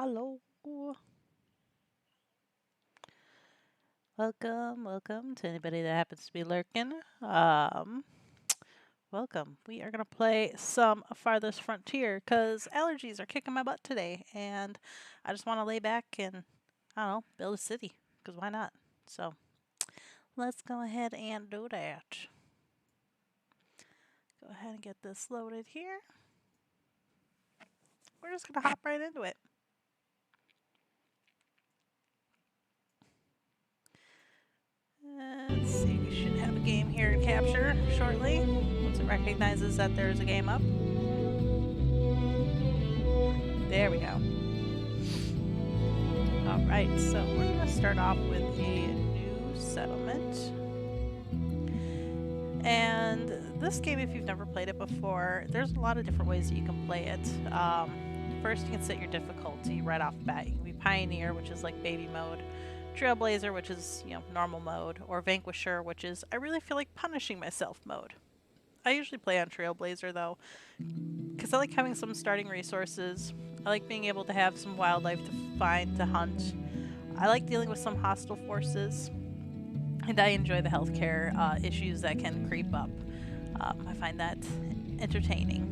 Hello. Welcome to anybody that happens to be lurking. Welcome. We are gonna play some Farthest Frontier because allergies are kicking my butt today, and I just want to lay back and I don't know, build a city because why not? So let's go ahead and do that. Go ahead and get this loaded here. We're just gonna hop right into it. Let's see. We should have a game here to capture shortly once it recognizes that there's a game up. There we go. Alright, so we're going to start off with a new settlement. And this game, if you've never played it before, there's a lot of different ways that you can play it. First, you can set your difficulty right off the bat. You can be Pioneer, which is like baby mode, Trailblazer, which is, normal mode, or Vanquisher, which is I really feel like punishing myself mode. I usually play on Trailblazer though, because I like having some starting resources. I like being able to have some wildlife to find, to hunt. I like dealing with some hostile forces, and I enjoy the healthcare issues that can creep up. I find that entertaining.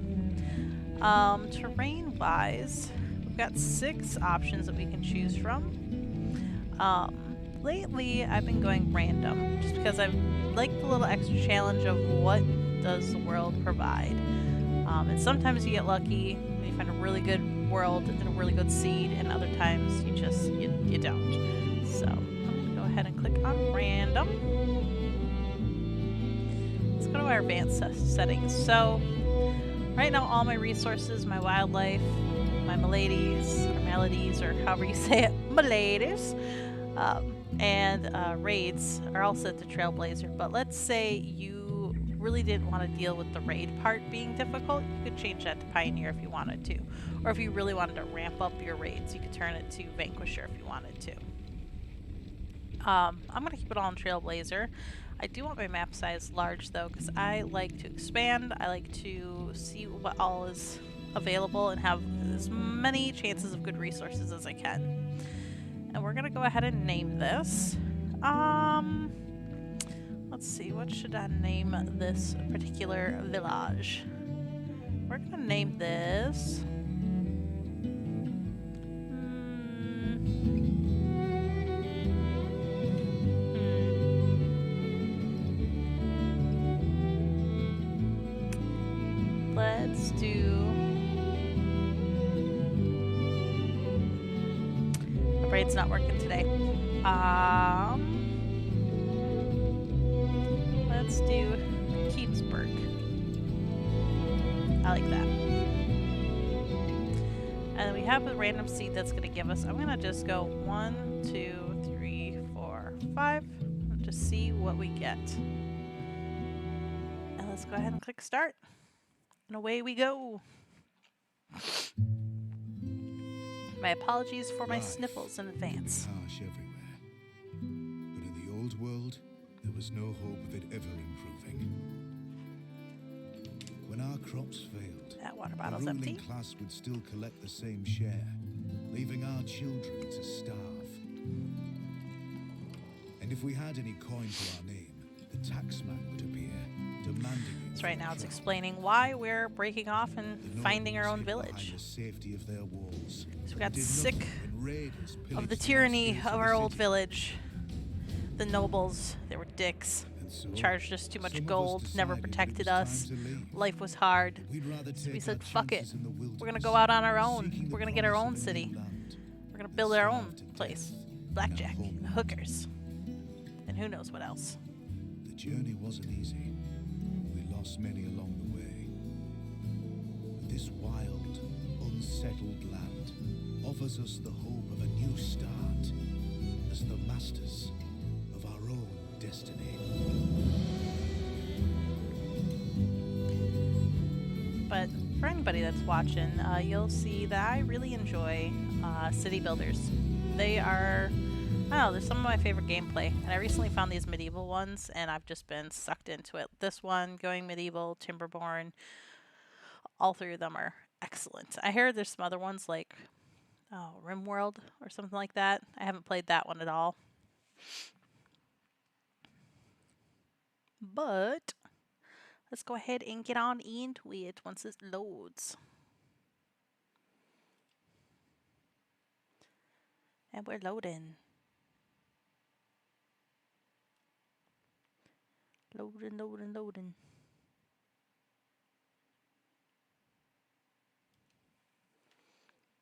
Terrain-wise, we've got 6 options that we can choose from. Lately, I've been going random, just because I like the little extra challenge of what does the world provide. And sometimes you get lucky and you find a really good world and a really good seed, and other times you don't. So I'm gonna go ahead and click on random. Let's go to our advanced settings. So right now all my resources, my wildlife, my maladies or maladies or however you say it, maladies, and raids are all set to Trailblazer. But let's say you really didn't want to deal with the raid part being difficult, you could change that to Pioneer if you wanted to. Or if you really wanted to ramp up your raids, you could turn it to Vanquisher if you wanted to. I'm going to keep it all in Trailblazer. I do want my map size large though, because I like to expand. I like to see what all is available and have as many chances of good resources as I can. And we're going to go ahead and name this. Let's see, what should I name this particular village? We're gonna name this... Let's do... My brain's not working today. Let's do Keepsburg. I like that. And we have a random seed that's going to give us... I'm going to just go 1, 2, 3, 4, 5. And just see what we get. And let's go ahead and click start. And away we go. My apologies for my sniffles in advance. Harsh everywhere. But in the old world, there was no hope of it ever improving. When our crops failed, That water the bottle's ruling empty. class would still collect the same share, leaving our children to starve. And if we had any coin to our name, the taxman would appear, demanding it. So right now it's explaining why we're breaking off and finding our own village. The safety of their walls. So we got sick of the tyranny of our old village. The nobles, they were dicks. Charged us too much gold, never protected us. Life was hard. So we said, fuck it. We're gonna go out on our own. We're gonna get our own city. We're gonna build our own place. Blackjack, hookers, and who knows what else. The journey wasn't easy. We lost many along the way. But this wild, unsettled land offers us the hope of a new start as the masters of our own destiny. But for anybody that's watching, you'll see that I really enjoy city builders. They are, I don't know, they're some of my favorite gameplay. And I recently found these medieval ones, and I've just been sucked into it. This one, Going Medieval, Timberborn, all 3 of them are excellent. I hear there's some other ones like Oh, RimWorld or something like that. I haven't played that one at all. But let's go ahead and get on into it once it loads. And we're loading. Loading.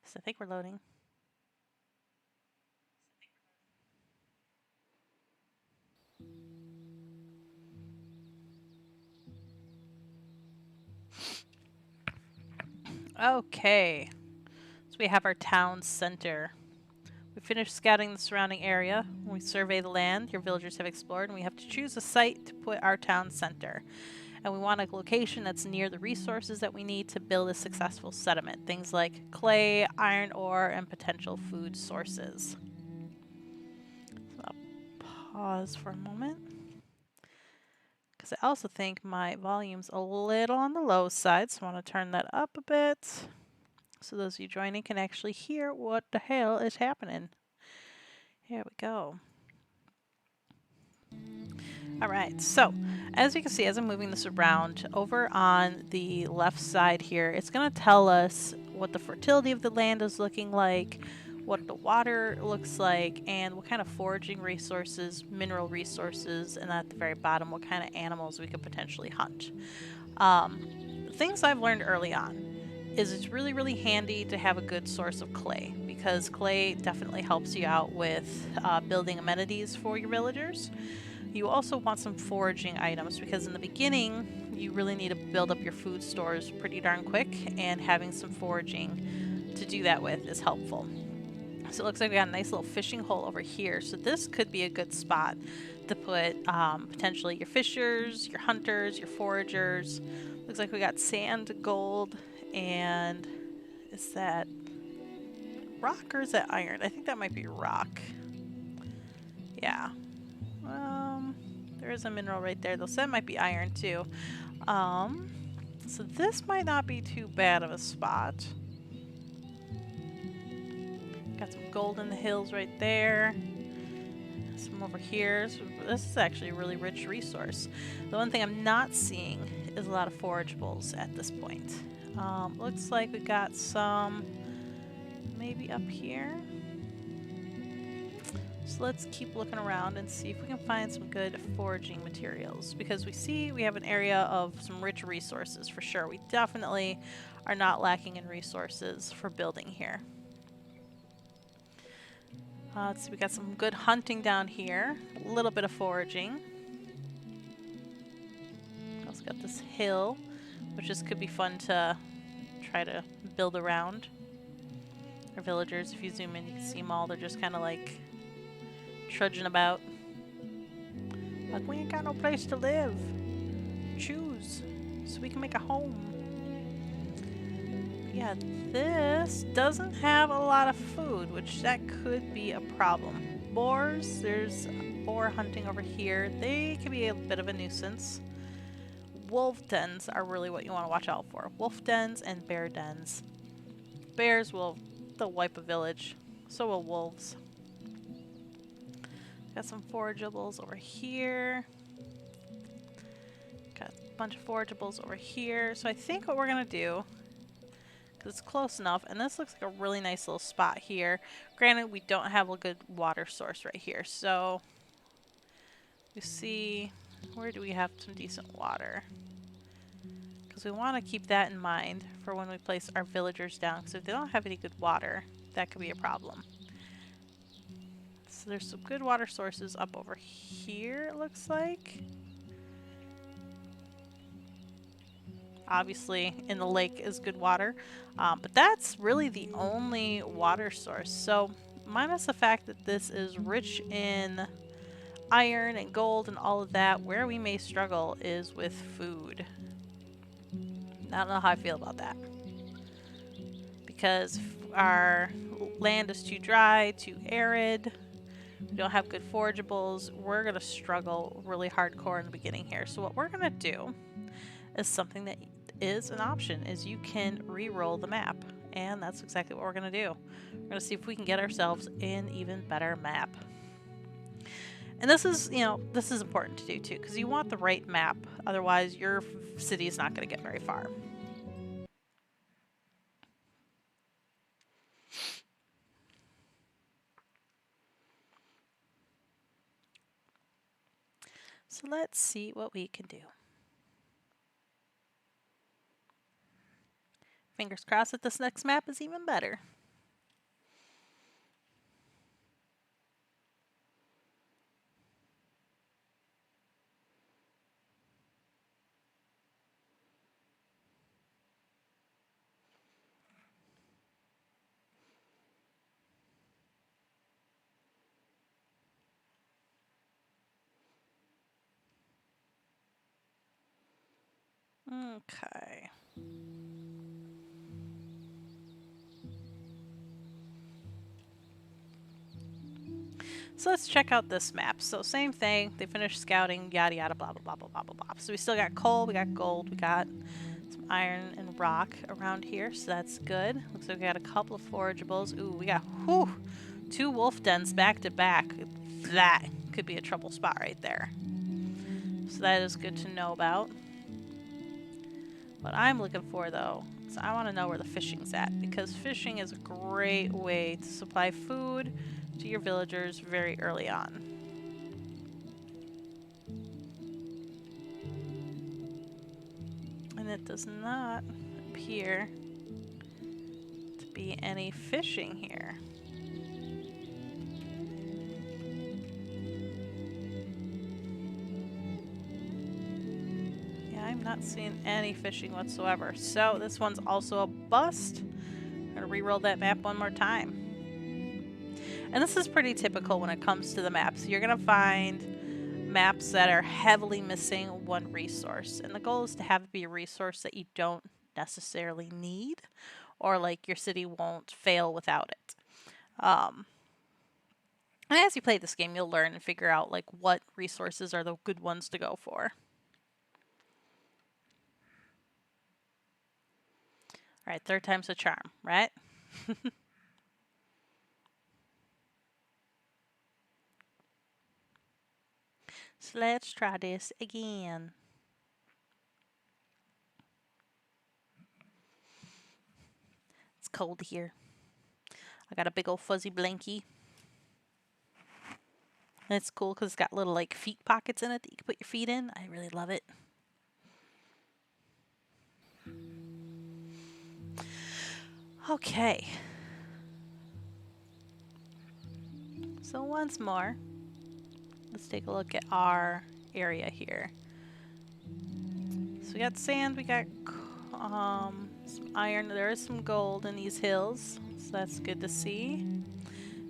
So I think we're loading. Okay. So we have our town center. We finished scouting the surrounding area. When we survey the land your villagers have explored, and we have to choose a site to put our town center. And we want a location that's near the resources that we need to build a successful settlement. Things like clay, iron ore, and potential food sources. So I'll pause for a moment, because I also think my volume's a little on the low side, so I want to turn that up a bit so those of you joining can actually hear what the hell is happening. Here we go. Alright, so as you can see, as I'm moving this around, over on the left side here, it's going to tell us what the fertility of the land is looking like, what the water looks like, and what kind of foraging resources, mineral resources, and at the very bottom, what kind of animals we could potentially hunt. Things I've learned early on is it's really, really handy to have a good source of clay, because clay definitely helps you out with building amenities for your villagers. You also want some foraging items, because in the beginning you really need to build up your food stores pretty darn quick, and having some foraging to do that with is helpful. So it looks like we got a nice little fishing hole over here, so this could be a good spot to put potentially your fishers, your hunters, your foragers. Looks like we got sand, gold, and is that rock or is that iron? I think that might be rock. Yeah. There is a mineral right there, though, so that might be iron too. So this might not be too bad of a spot. Got some gold in the hills right there. Some over here. So this is actually a really rich resource. The one thing I'm not seeing is a lot of forageables at this point. Looks like we got some maybe up here. So let's keep looking around and see if we can find some good foraging materials, because we see we have an area of some rich resources for sure. We definitely are not lacking in resources for building here. Let's see, we got some good hunting down here, a little bit of foraging. Also got this hill, which just could be fun to try to build around. Our villagers, if you zoom in, you can see them all. They're just kind of like trudging about. Like, we ain't got no place to live. Choose so we can make a home. Yeah, this doesn't have a lot of food, which that could be a problem. Boars, there's boar hunting over here. They can be a bit of a nuisance. Wolf dens are really what you want to watch out for. Wolf dens and bear dens. Bears they'll wipe a village. So will wolves. Got some forageables over here. Got a bunch of forageables over here. So I think what we're going to do, because it's close enough, and this looks like a really nice little spot here. Granted, we don't have a good water source right here. So you see, where do we have some decent water? Because we want to keep that in mind for when we place our villagers down. Because if they don't have any good water, that could be a problem. So there's some good water sources up over here, it looks like. Obviously, in the lake is good water. But that's really the only water source. So, minus the fact that this is rich in iron and gold and all of that, where we may struggle is with food. I don't know how I feel about that. Because our land is too dry, too arid, we don't have good forageables, we're going to struggle really hardcore in the beginning here. So what we're going to do is something that is an option, is you can re-roll the map. and that's exactly what we're going to do. We're going to see if we can get ourselves an even better map. And this is, this is important to do too, because you want the right map. Otherwise, your city is not going to get very far. So let's see what we can do. Fingers crossed that this next map is even better. Okay. So let's check out this map. So same thing, they finished scouting, yada yada, blah blah blah blah blah blah blah. So we still got coal, we got gold, we got some iron and rock around here, so that's good. Looks like we got a couple of forageables. Ooh, we got 2 wolf dens back to back. That could be a trouble spot right there. So that is good to know about. What I'm looking for though is I want to know where the fishing's at, because fishing is a great way to supply food to your villagers very early on. And it does not appear to be any fishing here. Yeah, I'm not seeing any fishing whatsoever. So this one's also a bust. I'm gonna re-roll that map one more time. And this is pretty typical when it comes to the maps. You're going to find maps that are heavily missing one resource. And the goal is to have it be a resource that you don't necessarily need, or like your city won't fail without it. And as you play this game, you'll learn and figure out like what resources are the good ones to go for. All right, 3rd time's a charm, right? So let's try this again. It's cold here. I got a big old fuzzy blankie. And it's cool because it's got little like feet pockets in it that you can put your feet in. I really love it. Okay. So once more, let's take a look at our area here. So we got sand, we got some iron. There is some gold in these hills, so that's good to see.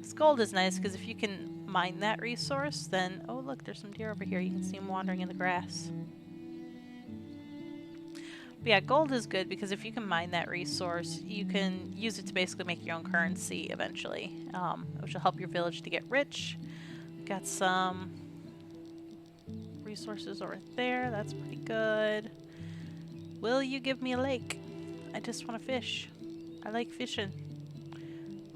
This gold is nice because if you can mine that resource, then oh look, there's some deer over here. You can see them wandering in the grass. But yeah, gold is good because if you can mine that resource, you can use it to basically make your own currency eventually, which will help your village to get rich. Got some resources over there. That's pretty good. Will you give me a lake? I just want to fish. I like fishing.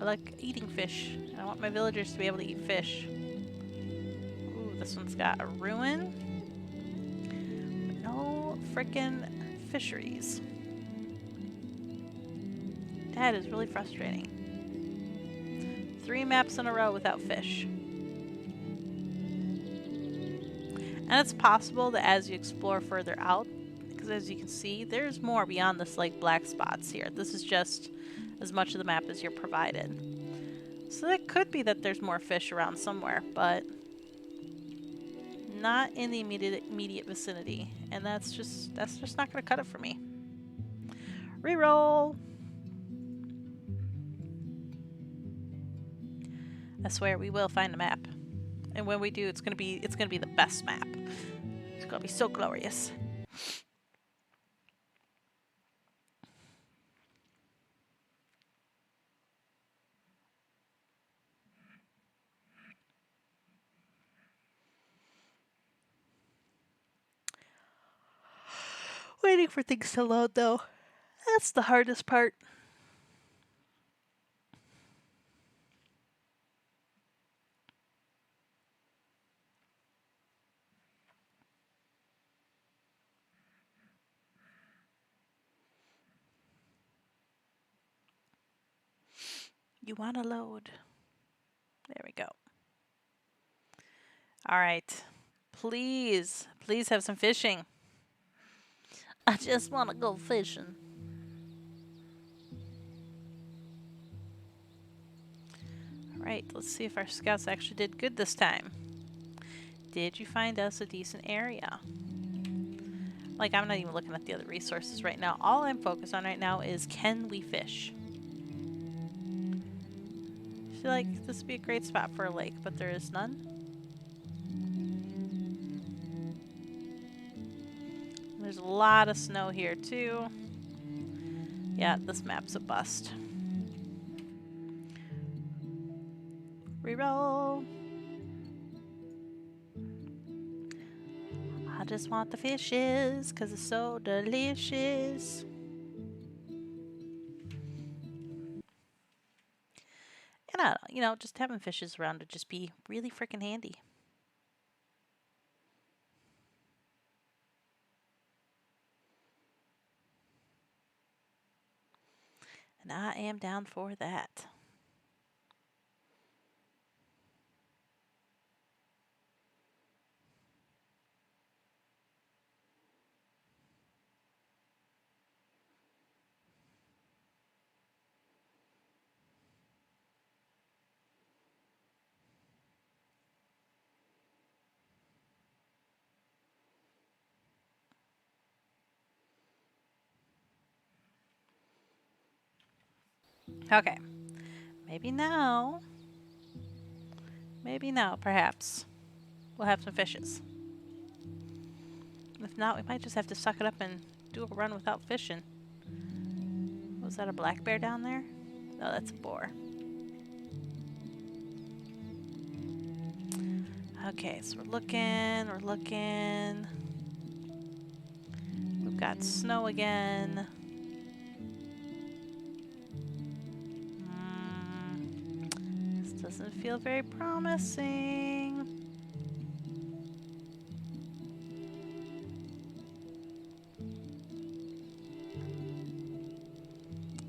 I like eating fish. And I want my villagers to be able to eat fish. Ooh, this one's got a ruin. But no frickin' fisheries. That is really frustrating. 3 maps in a row without fish. And it's possible that as you explore further out, because as you can see, there's more beyond this like black spots here. This is just as much of the map as you're provided. So it could be that there's more fish around somewhere, but not in the immediate vicinity. And that's just not gonna cut it for me. Reroll. I swear we will find a map. And when we do, it's gonna be the best map. It's gonna be so glorious. Waiting for things to load though. That's the hardest part. You want to load. There we go. All right. Please, please have some fishing. I just want to go fishing. All right, let's see if our scouts actually did good this time. Did you find us a decent area? Like, I'm not even looking at the other resources right now. All I'm focused on right now is, can we fish? I feel like this would be a great spot for a lake, but there is none. There's a lot of snow here too. Yeah, this map's a bust. Reroll. I just want the fishes, 'cause it's so delicious. And I don't, you know, just having fishes around would just be really freaking handy. And I am down for that. Okay. Maybe now. Maybe now, perhaps. We'll have some fishes. If not, we might just have to suck it up and do a run without fishing. Was that a black bear down there? No, that's a boar. Okay, so we're looking. We've got snow again. This doesn't feel very promising.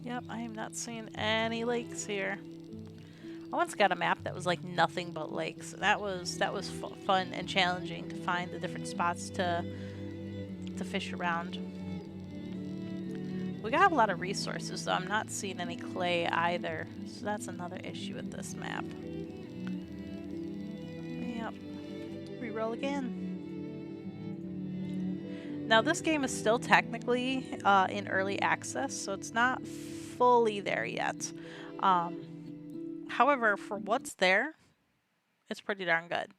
Yep, I am not seeing any lakes here. I once got a map that was like nothing but lakes. That was fun and challenging to find the different spots to fish around. We got a lot of resources, though I'm not seeing any clay either, so that's another issue with this map. Yep. Reroll again. Now this game is still technically in early access, so it's not fully there yet. However, for what's there, it's pretty darn good.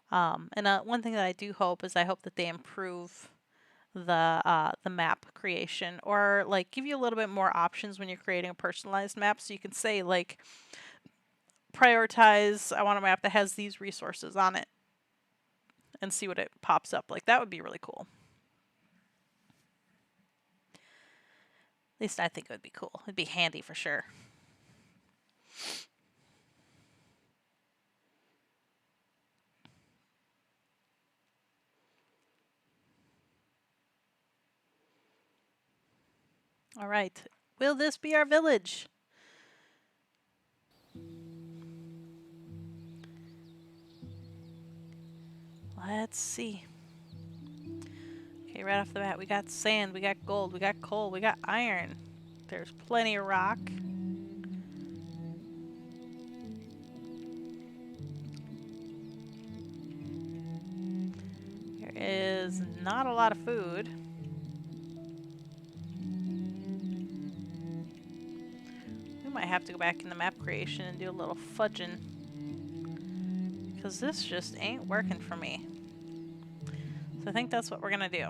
And one thing that I do hope is I hope that they improve the map creation, or like give you a little bit more options when you're creating a personalized map, so you can say like prioritize, I want a map that has these resources on it, and see what it pops up. Like that would be really cool. At least I think it would be cool. It'd be handy for sure. All right. Will this be our village? Let's see. Okay, right off the bat, we got sand, we got gold, we got coal, we got iron. There's plenty of rock. There is not a lot of food. We might have to go back in the map creation and do a little fudging, because this just ain't working for me. So I think that's what we're gonna do.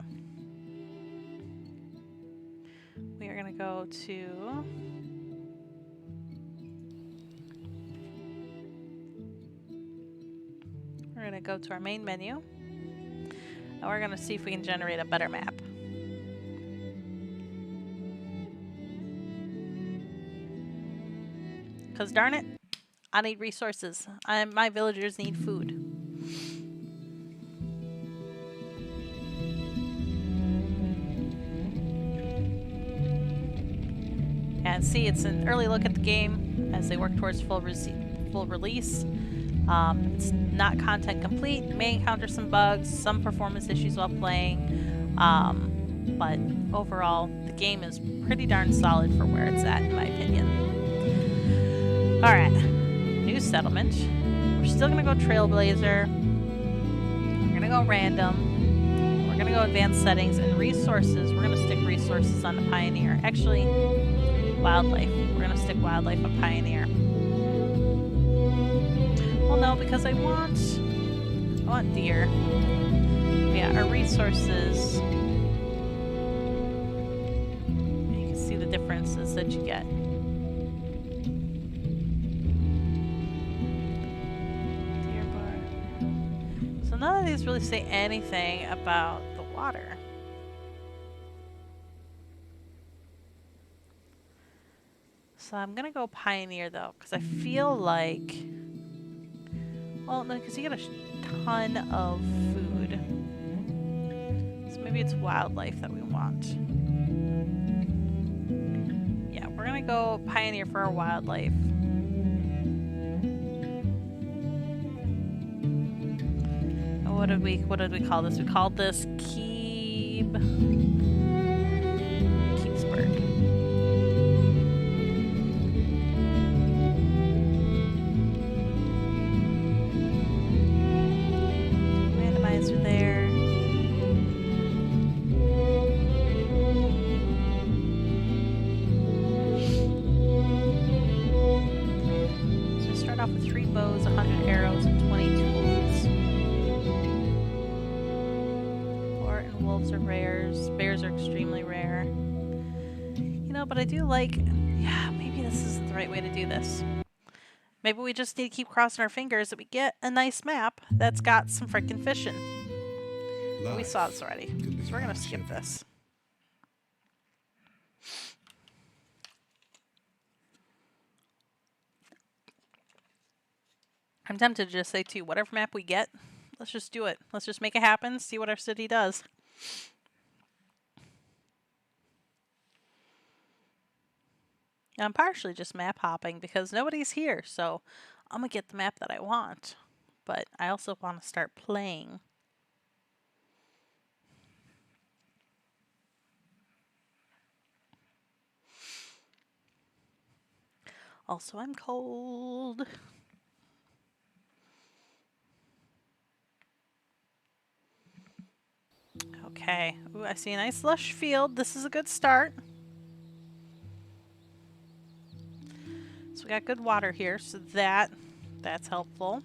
We are gonna go to our main menu, and we're gonna see if we can generate a better map. Because darn it, I need resources. My villagers need food. And see, it's an early look at the game as they work towards full release. It's not content complete. You may encounter some bugs, some performance issues while playing, but overall, the game is pretty darn solid for where it's at, in my opinion. Alright, new settlement. We're still gonna go Trailblazer. We're gonna go random. We're gonna go advanced settings and resources. We're gonna stick resources on the Pioneer. Actually, wildlife. We're gonna stick wildlife on Pioneer. Well, no, because I want deer. Yeah, our resources. You can see the differences that you get. Deer bar. So none of these really say anything about the water. So I'm gonna go Pioneer though, because I feel like, well, no, because you get a ton of food. So maybe it's wildlife that we want. Yeah, we're gonna go Pioneer for our wildlife. And what did we call this? We called this Keepsburg. Randomizer there. So we start off with 3 bows, 100 arrows, and 20 tools. Boar and wolves are rares. Bears are extremely rare. You know, but I do like, yeah, maybe this isn't the right way to do this. Maybe we just need to keep crossing our fingers that we get a nice map that's got some freaking fishing. We saw this already, so we're gonna skip this. I'm tempted to just say too, whatever map we get, let's just do it. Let's just make it happen, see what our city does. Now, I'm partially just map hopping because nobody's here, so I'm gonna get the map that I want. But I also want to start playing. Also, I'm cold. Okay. Ooh, I see a nice lush field. This is a good start. So we got good water here, so that's helpful.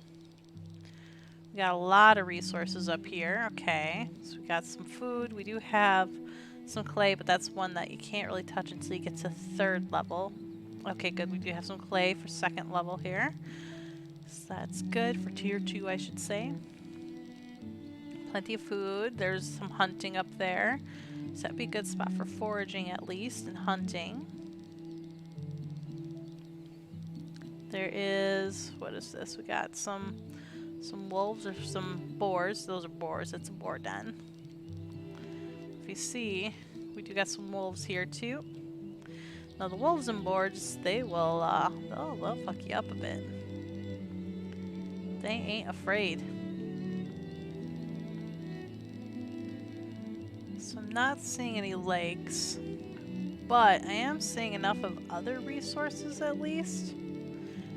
We got a lot of resources up here. Okay. So we got some food. We do have some clay, but that's one that you can't really touch until you get to 3rd level. Okay, good. We do have some clay for 2nd level here. So that's good for tier 2, I should say. Plenty of food. There's some hunting up there. So that'd be a good spot for foraging at least and hunting. There is, what is this? We got some wolves or some boars. Those are boars. It's a boar den. If you see, we do got some wolves here too. Now the wolves and boars, they will, they'll fuck you up a bit. They ain't afraid. So I'm not seeing any lakes, but I am seeing enough of other resources at least.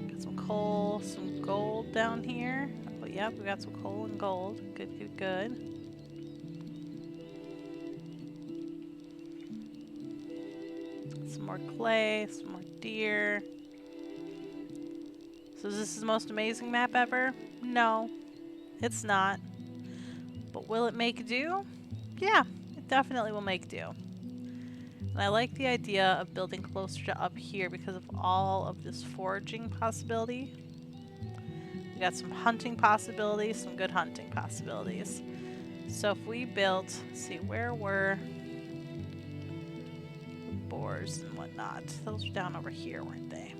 Got some coal, some gold down here. Oh yeah, we got some coal and gold. Good, good, good. Some more clay, some more deer. So is this the most amazing map ever? No, it's not. But will it make do? Yeah, it definitely will make do. And I like the idea of building closer to up here because of all of this foraging possibility. We got some hunting possibilities, some good hunting possibilities. So if we built, let's see, where were boars and whatnot? Those were down over here, weren't they?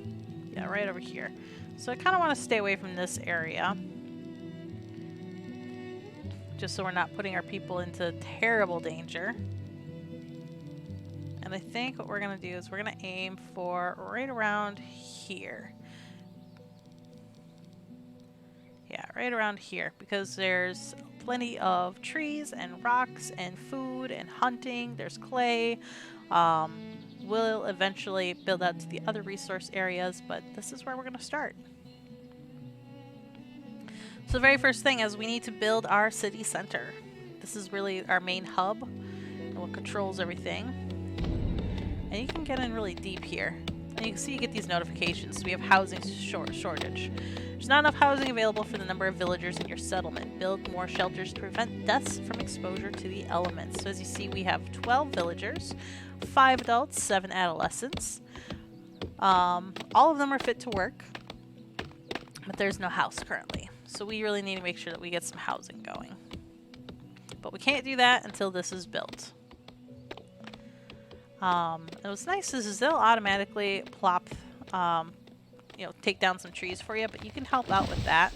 Yeah, right over here. So I kind of want to stay away from this area. Just so we're not putting our people into terrible danger. And I think what we're going to do is we're going to aim for right around here. Yeah, right around here, because there's plenty of trees and rocks and food and hunting. There's clay. We'll eventually build out to the other resource areas, but this is where we're going to start. So the very first thing is we need to build our city center. This is really our main hub and what controls everything. And you can get in really deep here. And you can see you get these notifications. We have housing shortage. There's not enough housing available for the number of villagers in your settlement. Build more shelters to prevent deaths from exposure to the elements. So as you see, we have 12 villagers, 5 adults, 7 adolescents. All of them are fit to work, but there's no house currently. So we really need to make sure that we get some housing going. But we can't do that until this is built. And what's nice is they'll automatically plop, take down some trees for you, but you can help out with that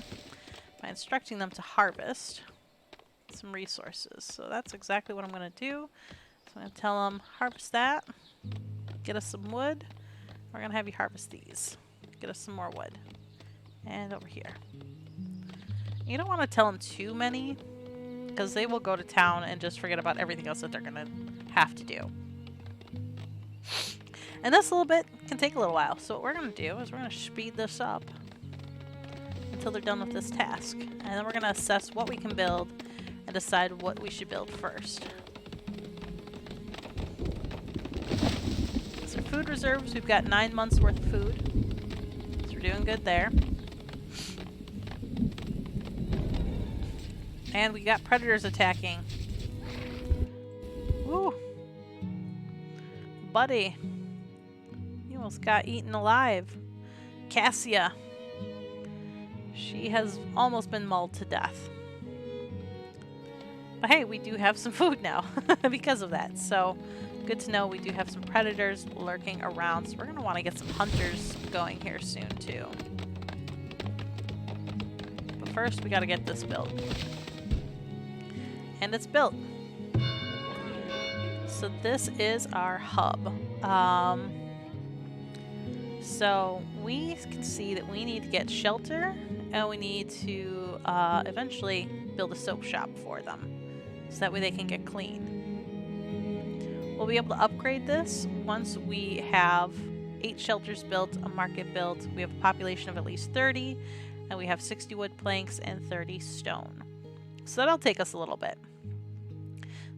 by instructing them to harvest some resources. So that's exactly what I'm going to do. So I'm going to tell them, harvest that, get us some wood. We're going to have you harvest these. Get us some more wood. And over here. You don't want to tell them too many, because they will go to town and just forget about everything else that they're going to have to do. And this little bit can take a little while. So what we're going to do is we're going to speed this up until they're done with this task. And then we're going to assess what we can build and decide what we should build first. So food reserves, we've got 9 months worth of food. So we're doing good there. And we got predators attacking. Woo! Buddy. You almost got eaten alive. Cassia. She has almost been mauled to death. But hey, we do have some food now because of that. So good to know we do have some predators lurking around. So we're going to want to get some hunters going here soon too. But first we got to get this built. And it's built. So this is our hub. So we can see that we need to get shelter and we need to eventually build a soap shop for them so that way they can get clean. We'll be able to upgrade this once we have 8 shelters built, a market built, we have a population of at least 30, and we have 60 wood planks and 30 stone. So that'll take us a little bit.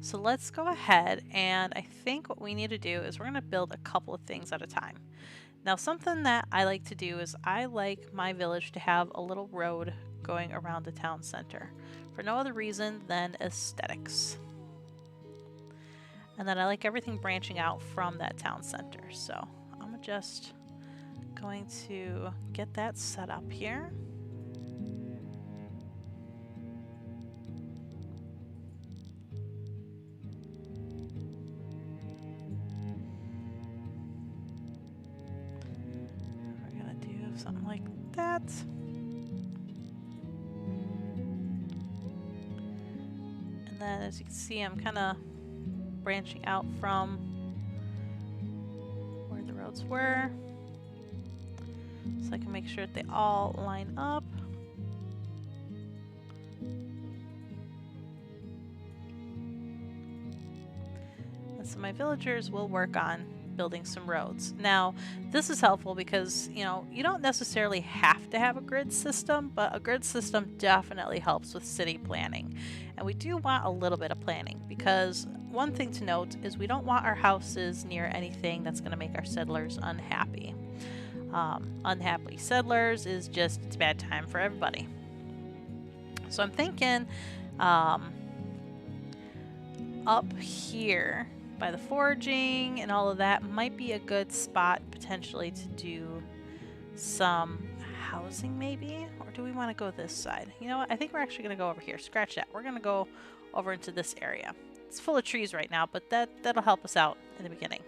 So let's go ahead, and I think what we need to do is we're going to build a couple of things at a time. Now something that I like to do is I like my village to have a little road going around the town center for no other reason than aesthetics. And then I like everything branching out from that town center. So I'm just going to get that set up here. Something like that. And then as you can see, I'm kind of branching out from where the roads were. So I can make sure that they all line up. And so my villagers will work on building some roads. Now, this is helpful because, you don't necessarily have to have a grid system, but a grid system definitely helps with city planning. And we do want a little bit of planning because one thing to note is we don't want our houses near anything that's going to make our settlers unhappy. Unhappy settlers is just, it's a bad time for everybody. So I'm thinking up here by the foraging and all of that might be a good spot potentially to do some housing maybe, or do we want to go this side? You know what, I think we're actually going to go over here. Scratch that. We're going to go over into this area. It's full of trees right now, but that'll help us out in the beginning.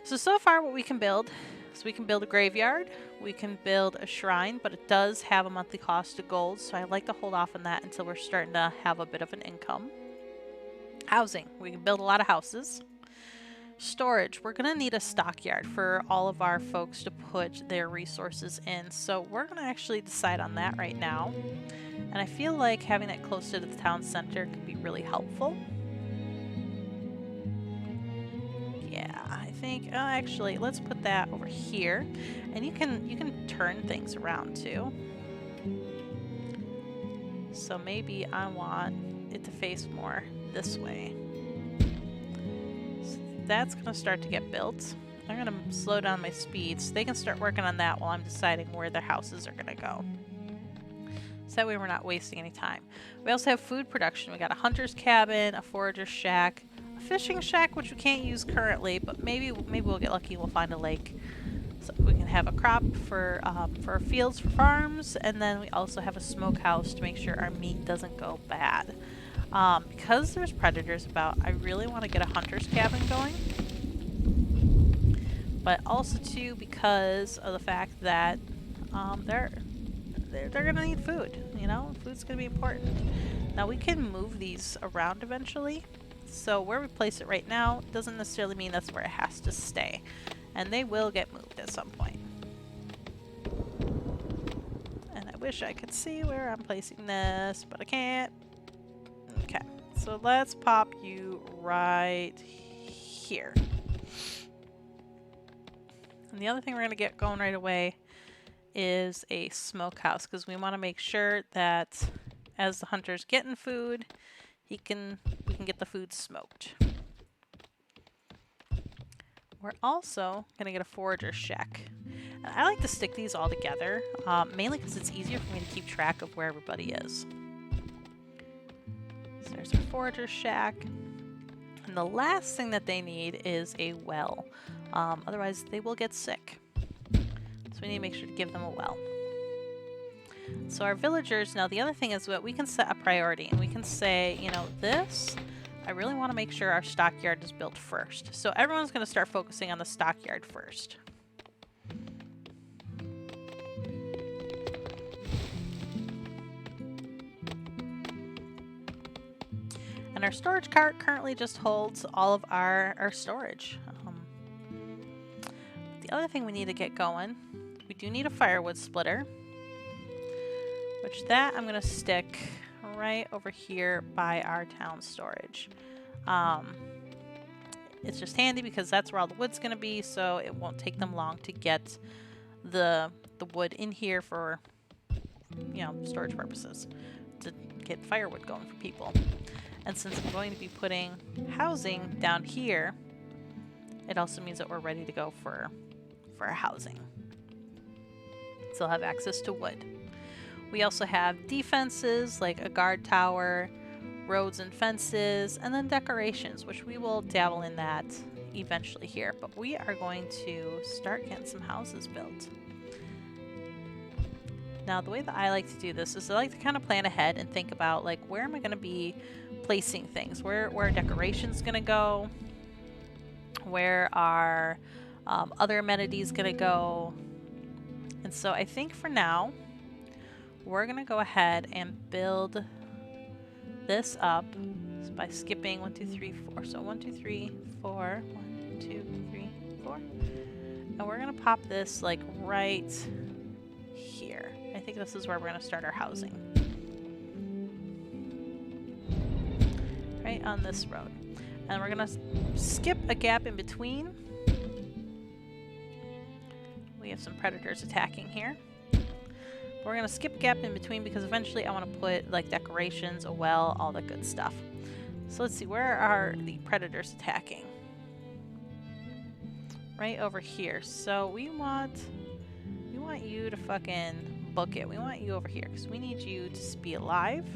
So far what we can build is we can build a graveyard, we can build a shrine, but it does have a monthly cost of gold, so I like to hold off on that until we're starting to have a bit of an income. Housing. We can build a lot of houses. storage, we're going to need a stockyard for all of our folks to put their resources in. So we're going to actually decide on that right now. And I feel like having it close to the town center could be really helpful. Yeah, I think, actually, let's put that over here. And you can turn things around too. So maybe I want it to face more this way. So that's going to start to get built. I'm going to slow down my speed so they can start working on that while I'm deciding where their houses are going to go. So that way we're not wasting any time. We also have food production. We got a hunter's cabin, a forager's shack, a fishing shack, which we can't use currently, but maybe we'll get lucky and we'll find a lake. So we can have a crop for our fields for farms, and then we also have a smokehouse to make sure our meat doesn't go bad. Because there's predators about, I really want to get a hunter's cabin going. But also too because of the fact that they're gonna need food. You know, food's gonna be important. Now we can move these around eventually. So where we place it right now doesn't necessarily mean that's where it has to stay. And they will get moved at some point. And I wish I could see where I'm placing this, but I can't. Okay, so let's pop you right here. And the other thing we're going to get going right away is a smokehouse, because we want to make sure that as the hunter's getting food, we can get the food smoked. We're also going to get a forager shack. And I like to stick these all together, mainly because it's easier for me to keep track of where everybody is. So there's our forager shack. And the last thing that they need is a well. Otherwise, they will get sick. So we need to make sure to give them a well. So our villagers, now the other thing is that we can set a priority. And we can say, you know, this, I really want to make sure our stockyard is built first. So everyone's going to start focusing on the stockyard first. And our storage cart currently just holds all of our storage. The other thing we need to get going, we do need a firewood splitter, which that I'm going to stick right over here by our town storage. It's just handy because that's where all the wood's going to be, so it won't take them long to get the wood in here for, you know, storage purposes, to get firewood going for people. And since I'm going to be putting housing down here, it also means that we're ready to go for our housing. So I'll have access to wood. We also have defenses like a guard tower, roads and fences, and then decorations, which we will dabble in that eventually here. But we are going to start getting some houses built. Now, the way that I like to do this is I like to kind of plan ahead and think about, like, where am I going to be placing things? Where are decorations going to go? Where are other amenities going to go? And so I think for now, we're going to go ahead and build this up by skipping 1, 2, 3, 4. So 1, 2, 3, 4. 1, 2, 3, 4. And we're going to pop this like right here. I think this is where we're going to start our housing. Right on this road. And we're going to skip a gap in between. We have some predators attacking here. We're going to skip a gap in between because eventually I want to put like decorations, a well, all the good stuff. So let's see, where are the predators attacking? Right over here. So we want you to fucking book it. We want you over here because we need you to be alive.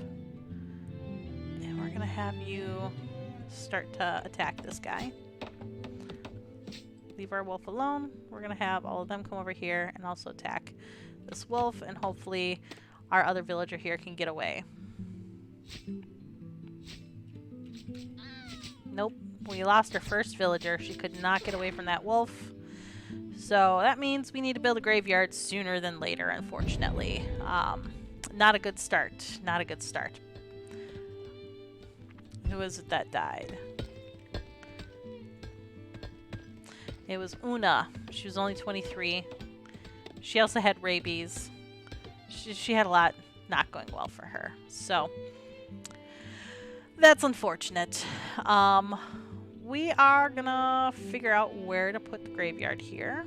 And we're going to have you start to attack this guy. Leave our wolf alone. We're going to have all of them come over here and also attack this wolf, and hopefully our other villager here can get away. Nope, we lost our first villager. She could not get away from that wolf. So that means we need to build a graveyard sooner than later, unfortunately. Not a good start. Not a good start. Who is it that died? It was Una. She was only 23. She also had rabies. She had a lot not going well for her. So that's unfortunate. We are gonna figure out where to put the graveyard here.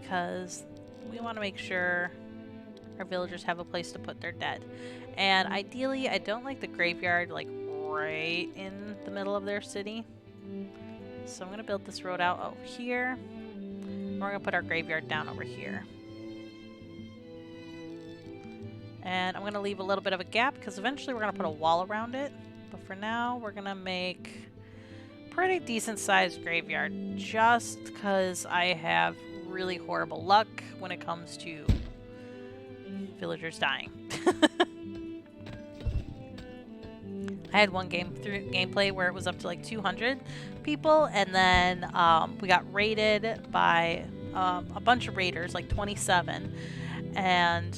Because we want to make sure our villagers have a place to put their dead. And ideally, I don't like the graveyard like right in the middle of their city. So I'm going to build this road out over here. We're going to put our graveyard down over here. And I'm going to leave a little bit of a gap because eventually we're going to put a wall around it. But for now, we're going to make a pretty decent sized graveyard just because I have really horrible luck when it comes to villagers dying. I had one gameplay where it was up to like 200 people, and then we got raided by a bunch of raiders, like 27, and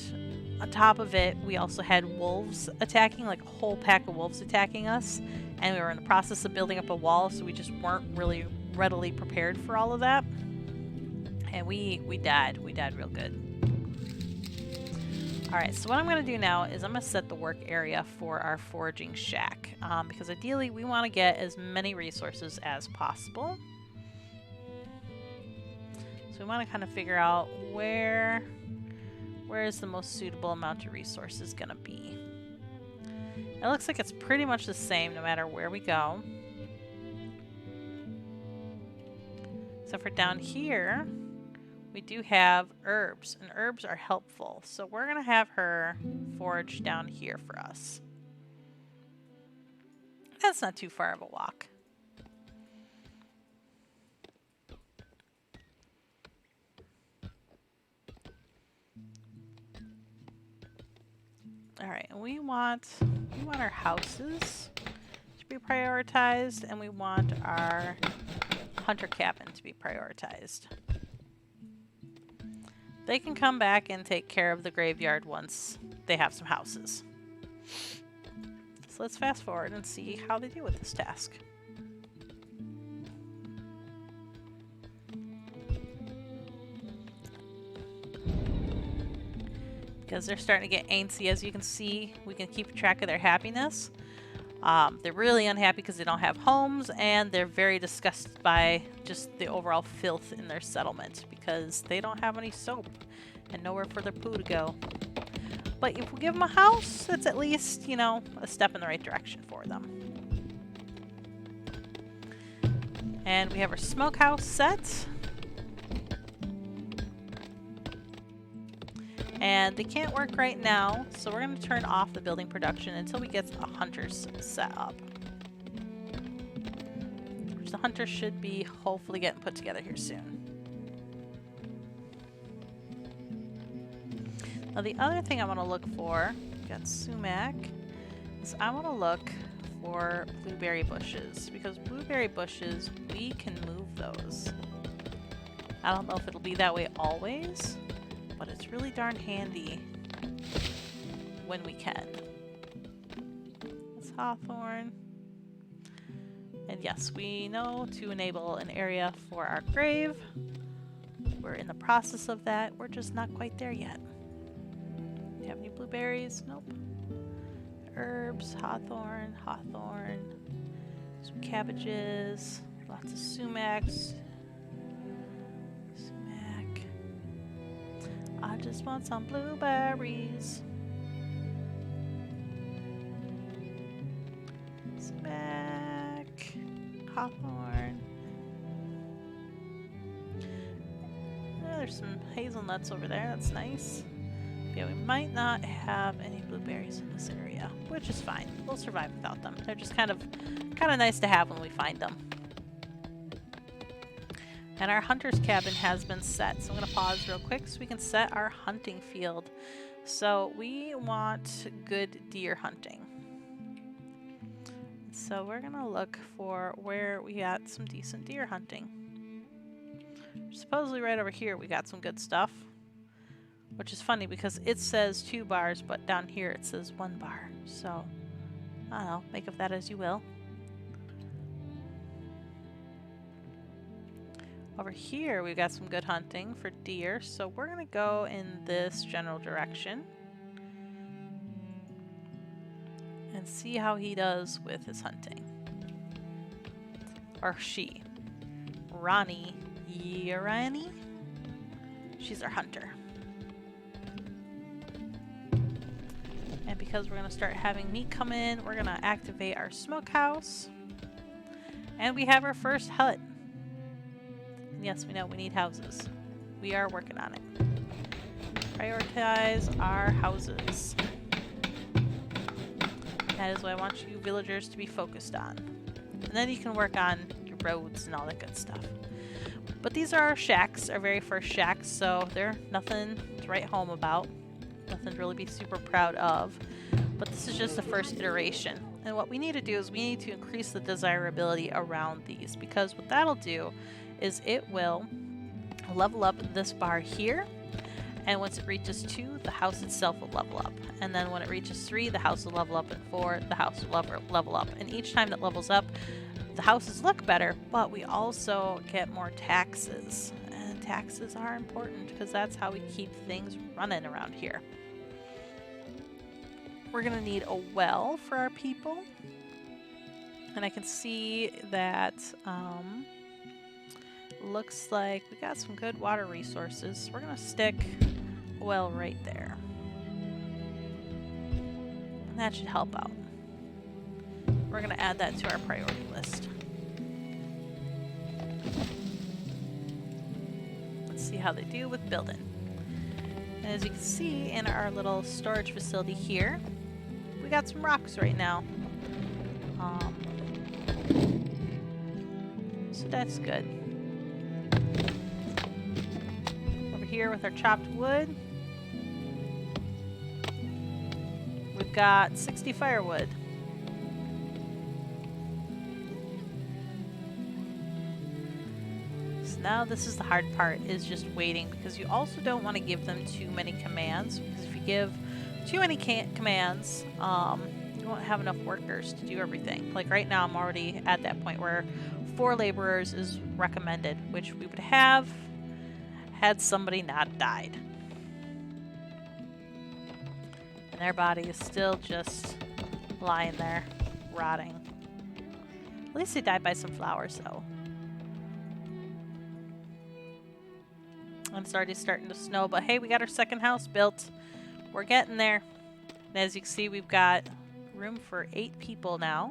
on top of it, we also had wolves attacking, like a whole pack of wolves attacking us, and we were in the process of building up a wall, so we just weren't really readily prepared for all of that, and we died real good. Alright, so what I'm going to do now is I'm going to set the work area for our foraging shack, because ideally we want to get as many resources as possible. So we want to kind of figure out where is the most suitable amount of resources going to be. It looks like it's pretty much the same no matter where we go. Except for down here, we do have herbs, and herbs are helpful. So we're going to have her forage down here for us. That's not too far of a walk. Alright, and we want our houses to be prioritized, and we want our hunter cabin to be prioritized. They can come back and take care of the graveyard once they have some houses. So let's fast forward and see how they do with this task. Because they're starting to get antsy, as you can see. We can keep track of their happiness. They're really unhappy because they don't have homes, and they're very disgusted by just the overall filth in their settlement because they don't have any soap and nowhere for their poo to go. But if we give them a house, that's at least, you know, a step in the right direction for them. And we have our smokehouse set. And they can't work right now, so we're going to turn off the building production until we get a hunters set up. Which the hunters should be hopefully getting put together here soon. Now the other thing I want to look for, we got sumac, is I want to look for blueberry bushes, because blueberry bushes, we can move those. I don't know if it'll be that way always, but it's really darn handy when we can. It's hawthorn. And yes, we know to enable an area for our grave. We're in the process of that. We're just not quite there yet. Do you have any blueberries? Nope. Herbs, hawthorn, some cabbages, lots of sumacs. I just want some blueberries. Sumac, hawthorn. There's some hazelnuts over there. That's nice. Yeah, we might not have any blueberries in this area, which is fine. We'll survive without them. They're just kind of nice to have when we find them. And our hunter's cabin has been set, so I'm going to pause real quick so we can set our hunting field. So we want good deer hunting. So we're going to look for where we got some decent deer hunting. Supposedly right over here we got some good stuff. Which is funny because it says 2 bars, but down here it says 1 bar. So, I don't know, make of that as you will. Over here, we've got some good hunting for deer, so we're going to go in this general direction and see how he does with his hunting. Or she. Ronnie. Yeah, Ronnie? She's our hunter. And because we're going to start having meat come in, we're going to activate our smokehouse. And we have our first hut. And yes, we know we need houses. We are working on it. Prioritize our houses. That is what I want you villagers to be focused on. And then you can work on your roads and all that good stuff. But these are our shacks, our very first shacks, so they're nothing to write home about. Nothing to really be super proud of. But this is just the first iteration. And what we need to do is we need to increase the desirability around these, because what that'll do is it will level up this bar here, and once it reaches 2, the house itself will level up, and then when it reaches 3, the house will level up, and 4, the house will level up, and each time that levels up, the houses look better, but we also get more taxes, and taxes are important because that's how we keep things running around here. We're gonna need a well for our people, and I can see that looks like we got some good water resources. We're gonna stick a well right there, and that should help out. We're gonna add that to our priority list. Let's see how they do with building. And as you can see in our little storage facility here, we got some rocks right now. So that's good. Over here with our chopped wood, we've got 60 firewood. So now this is the hard part, is just waiting, because you also don't want to give them too many commands, because if you give too many commands, you won't have enough workers to do everything. Like right now I'm already at that point where 4 laborers is recommended, which we would have had somebody not died. And their body is still just lying there, rotting. At least they died by some flowers though. And it's already starting to snow, but hey, we got our second house built. We're getting there. And as you can see, we've got room for 8 people now.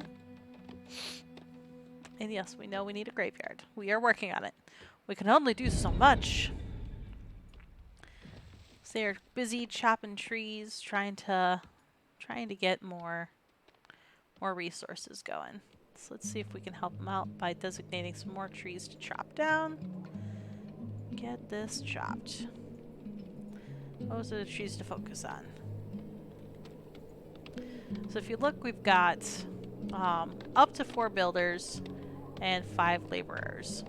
And yes, we know we need a graveyard. We are working on it. We can only do so much. So they're busy chopping trees, trying to get more resources going. So let's see if we can help them out by designating some more trees to chop down. Get this chopped. Those are the trees to focus on. So if you look, we've got up to 4 builders and 5 laborers.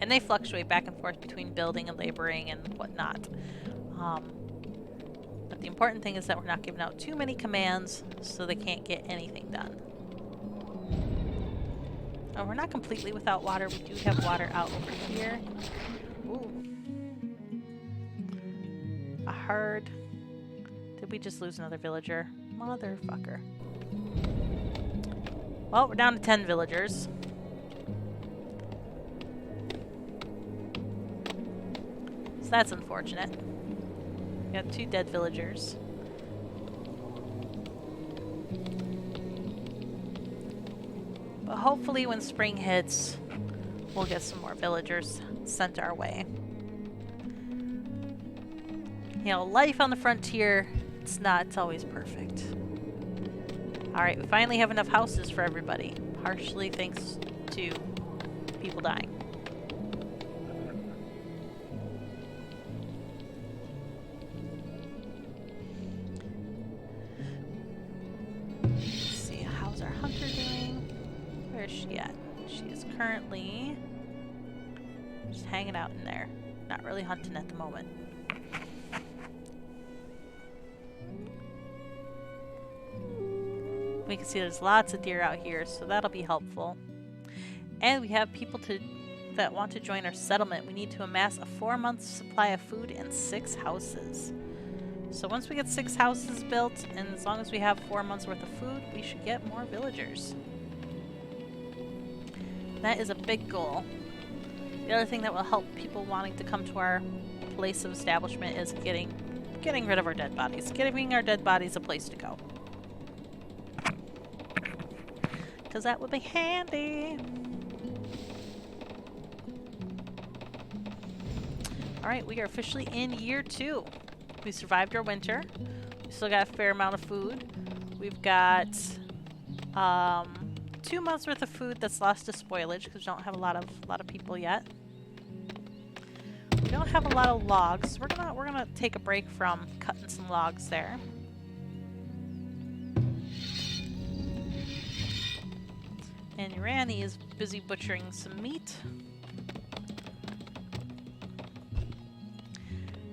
And they fluctuate back and forth between building and laboring and whatnot. But the important thing is that we're not giving out too many commands so they can't get anything done. Oh, we're not completely without water. We do have water out over here. Ooh. A herd. Did we just lose another villager? Motherfucker. Well, we're down to 10 villagers. So that's unfortunate. We got 2 dead villagers. But hopefully when spring hits, we'll get some more villagers sent our way. You know, life on the frontier, it's always perfect. Alright, we finally have enough houses for everybody. Partially thanks to people dying. Let's see, how's our hunter doing? Where is she at? She is currently just hanging out in there. Not really hunting at the moment. We can see there's lots of deer out here, so that'll be helpful. And we have people to that want to join our settlement. We need to amass a 4-month supply of food and 6 houses. So once we get 6 houses built, and as long as we have 4 months worth of food, we should get more villagers. That is a big goal. The other thing that will help people wanting to come to our place of establishment is getting rid of our dead bodies. Giving our dead bodies a place to go. Because that would be handy. Alright, we are officially in year 2. We survived our winter. We still got a fair amount of food. We've got 2 months worth of food that's lost to spoilage because we don't have a lot of people yet. We don't have a lot of logs. We're gonna take a break from cutting some logs there. And Ranny is busy butchering some meat.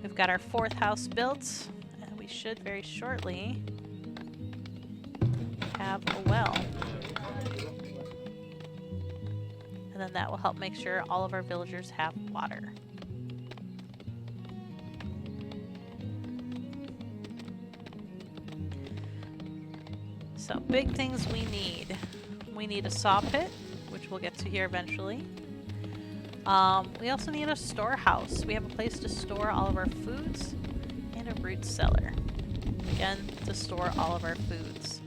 We've got our 4th house built, and we should very shortly have a well. And then that will help make sure all of our villagers have water. So, big things we need. We need a saw pit, which we'll get to here eventually. We also need a storehouse. We have a place to store all of our foods and a root cellar. Again, to store all of our foods.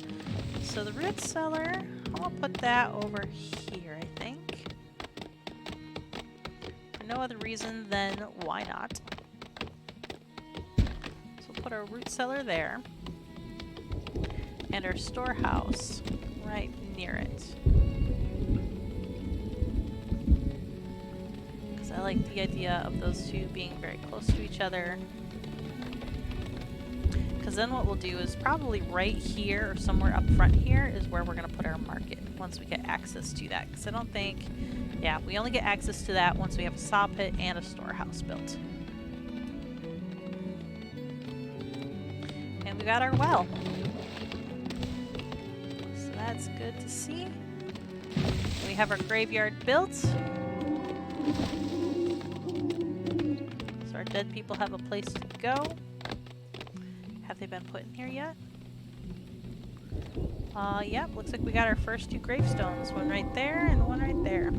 So the root cellar, I'll put that over here, I think. For no other reason than why not. So we'll put our root cellar there. And our storehouse right near it. Because I like the idea of those two being very close to each other. Because then what we'll do is probably right here or somewhere up front here is where we're going to put our market once we get access to that. Because I don't think, yeah, we only get access to that once we have a saw pit and a storehouse built. And we got our well. So that's good to see. We have our graveyard built. So our dead people have a place to go. Have they been put in here yet? Yep, looks like we got our first 2 gravestones. One right there and one right there.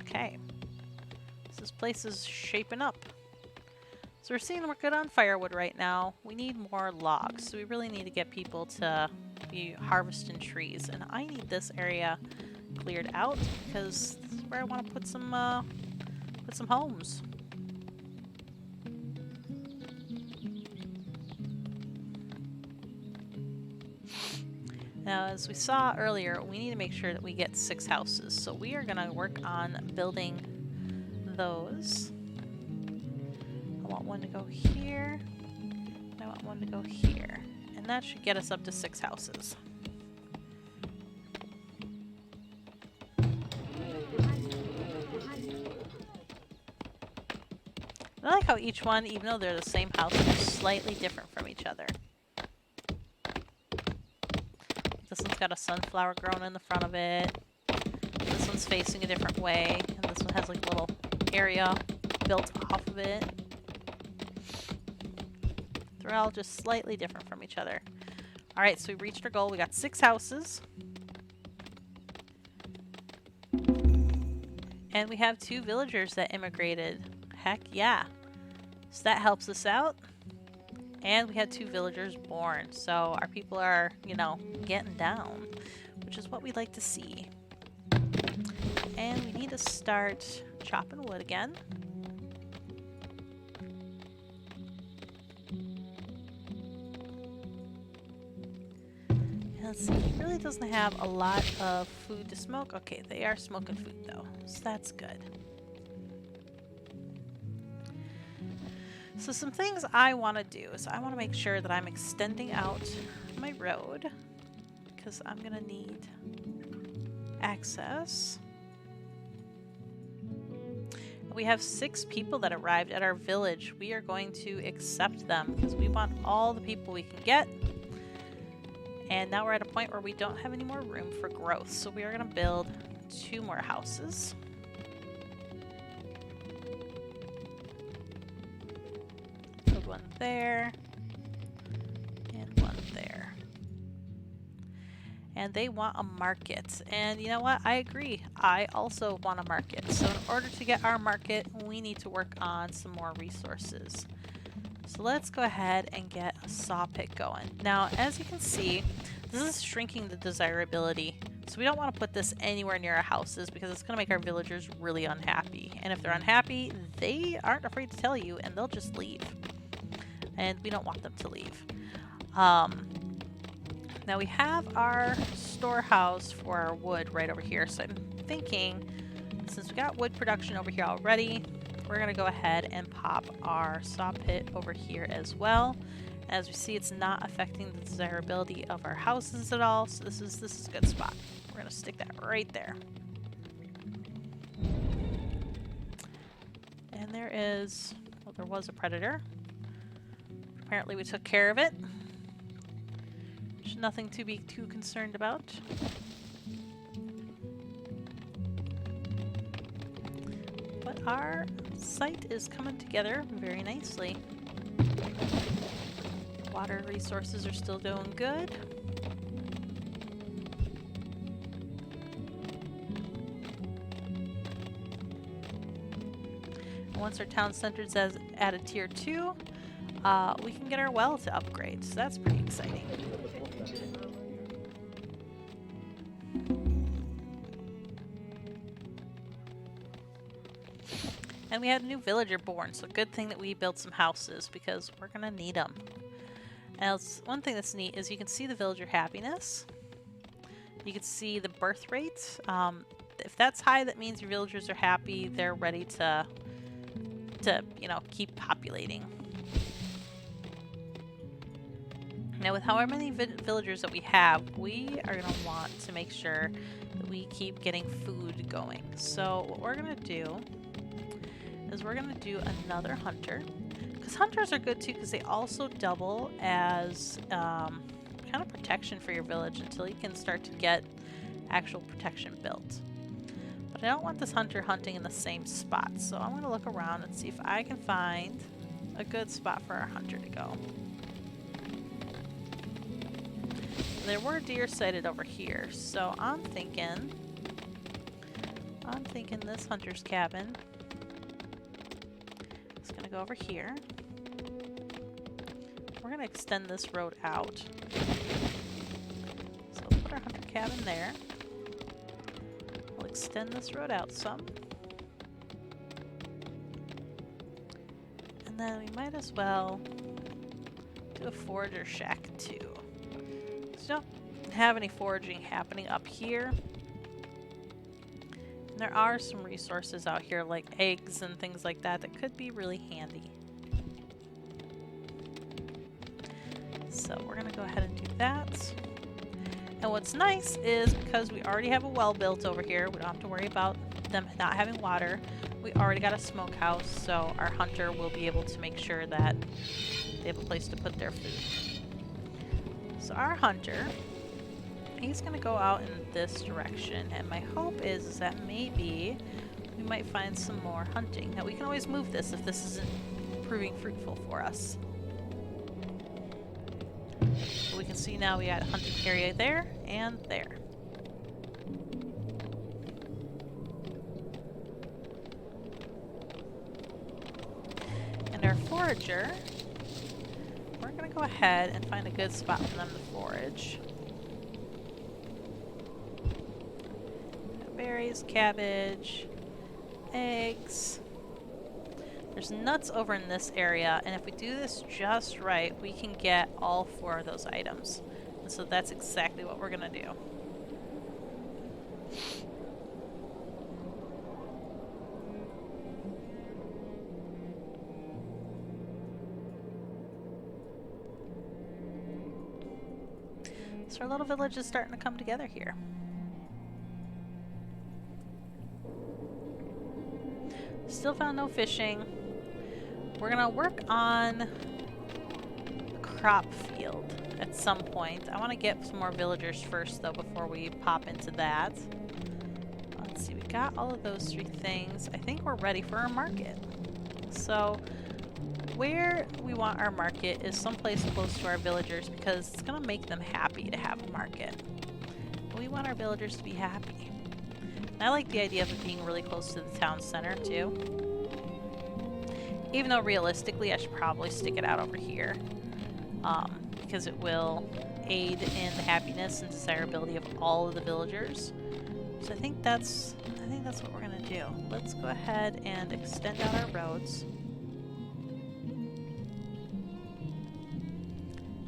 Okay. So this place is shaping up. So we're seeing we're good on firewood right now. We need more logs, so we really need to get people to be harvesting trees. And I need this area cleared out because this is where I want to put some homes. Now, as we saw earlier, we need to make sure that we get 6 houses. So we are going to work on building those. I want one to go here. I want one to go here. And that should get us up to 6 houses. I like how each one, even though they're the same house, they're slightly different from each other. This one's got a sunflower growing in the front of it. This one's facing a different way. And this one has like a little area built off of it. They're all just slightly different from each other. Alright, so we reached our goal. We got 6 houses. And we have 2 villagers that immigrated. Heck yeah. So that helps us out. And we had 2 villagers born. So our people are, you know, getting down. Which is what we like to see. And we need to start chopping wood again. And let's see, he really doesn't have a lot of food to smoke. Okay, they are smoking food though. So that's good. So some things I want to do is I want to make sure that I'm extending out my road because I'm going to need access. We have 6 people that arrived at our village. We are going to accept them because we want all the people we can get. And now we're at a point where we don't have any more room for growth. So we are going to build 2 more houses. Build one there. And one there. And they want a market. And you know what? I agree. I also want a market. So in order to get our market, we need to work on some more resources. So let's go ahead and get a saw pit going. Now, as you can see, this is shrinking the desirability. So we don't want to put this anywhere near our houses because it's going to make our villagers really unhappy. And if they're unhappy, they aren't afraid to tell you and they'll just leave. And we don't want them to leave. Now we have our storehouse for our wood right over here. So I'm thinking, since we got wood production over here already, we're going to go ahead and pop our saw pit over here as well. As we see, it's not affecting the desirability of our houses at all. So this is a good spot. We're going to stick that right there. And there was a predator. Apparently we took care of it. There's nothing to be too concerned about. But our site is coming together very nicely. Water resources are still doing good. And once our town center's at a tier 2, we can get our well to upgrade, so that's pretty exciting. And we had a new villager born, so good thing that we built some houses because we're gonna need them. Now, one thing that's neat is you can see the villager happiness. You can see the birth rate. If that's high, that means your villagers are happy. They're ready to keep populating. Now, with however many villagers that we have, we are going to want to make sure that we keep getting food going. So what we're going to do is we're going to do another hunter. Because hunters are good too, because they also double as kind of protection for your village until you can start to get actual protection built. But I don't want this hunter hunting in the same spot, so I'm going to look around and see if I can find a good spot for our hunter to go. There were deer sighted over here, so I'm thinking this hunter's cabin is going to go over here. We're going to extend this road out. So we'll put our hunter cabin there. We'll extend this road out some. And then we might as well do a forager shack too. So we don't have any foraging happening up here. And there are some resources out here like eggs and things like that that could be really handy. So we're going to go ahead and do that. And what's nice is because we already have a well built over here, we don't have to worry about them not having water. We already got a smokehouse, so our hunter will be able to make sure that they have a place to put their food. So our hunter, he's going to go out in this direction, and my hope is that maybe we might find some more hunting. Now we can always move this if this isn't proving fruitful for us. So we can see now we got a hunting area there and there. And our forager, we're going to go ahead and find a good spot for them to forage. Berries, cabbage, eggs. There's nuts over in this area, and if we do this just right, we can get all 4 of those items. And so that's exactly what we're going to do. So our little village is starting to come together here. Still found no fishing. We're gonna work on a crop field at some point. I want to get some more villagers first though before we pop into that. got all of those 3 things, I think we're ready for our market. So where we want our market is someplace close to our villagers because it's going to make them happy to have a market. We want our villagers to be happy. And I like the idea of it being really close to the town center too. Even though realistically I should probably stick it out over here. Because it will aid in the happiness and desirability of all of the villagers. So I think that's what we're gonna do. Let's go ahead and extend out our roads.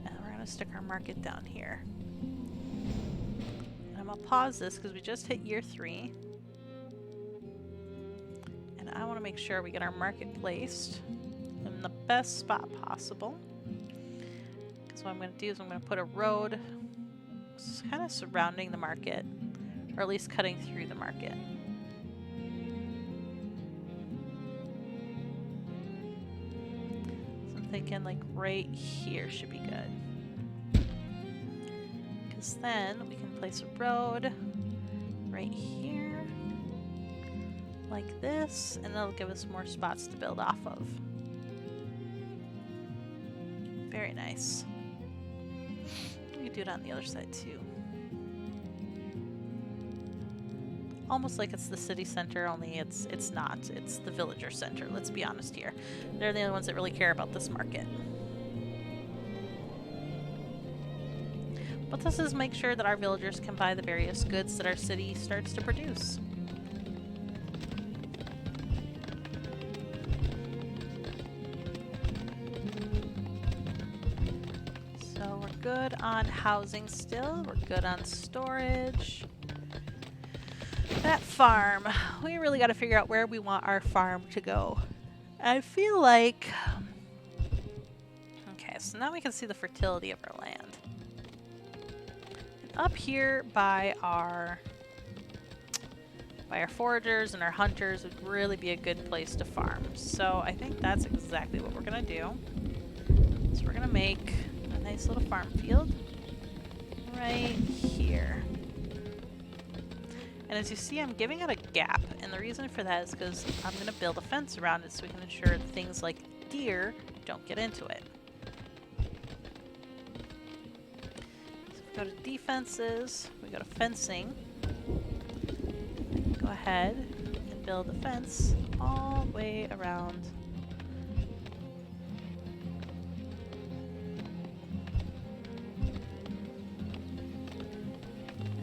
And we're gonna stick our market down here. And I'm gonna pause this because we just hit year 3. And I want to make sure we get our market placed in the best spot possible. So what I'm going to do is I'm going to put a road kind of surrounding the market, or at least cutting through the market. So I'm thinking like right here should be good. Because then we can place a road right here, like this, and that'll give us more spots to build off of. Very nice. We can do it on the other side too. Almost like it's the city center, only it's not. It's the villager center, let's be honest here. They're the only ones that really care about this market. But this is make sure that our villagers can buy the various goods that our city starts to produce. Good on housing still. We're good on storage. That farm. We really got to figure out where we want our farm to go. I feel like... Okay, so now we can see the fertility of our land. And up here by our foragers and our hunters would really be a good place to farm. So I think that's exactly what we're going to do. So we're going to make nice little farm field right here. And as you see, I'm giving it a gap, and the reason for that is because I'm going to build a fence around it so we can ensure that things like deer don't get into it. So if we go to defenses, we go to fencing, go ahead and build a fence all the way around.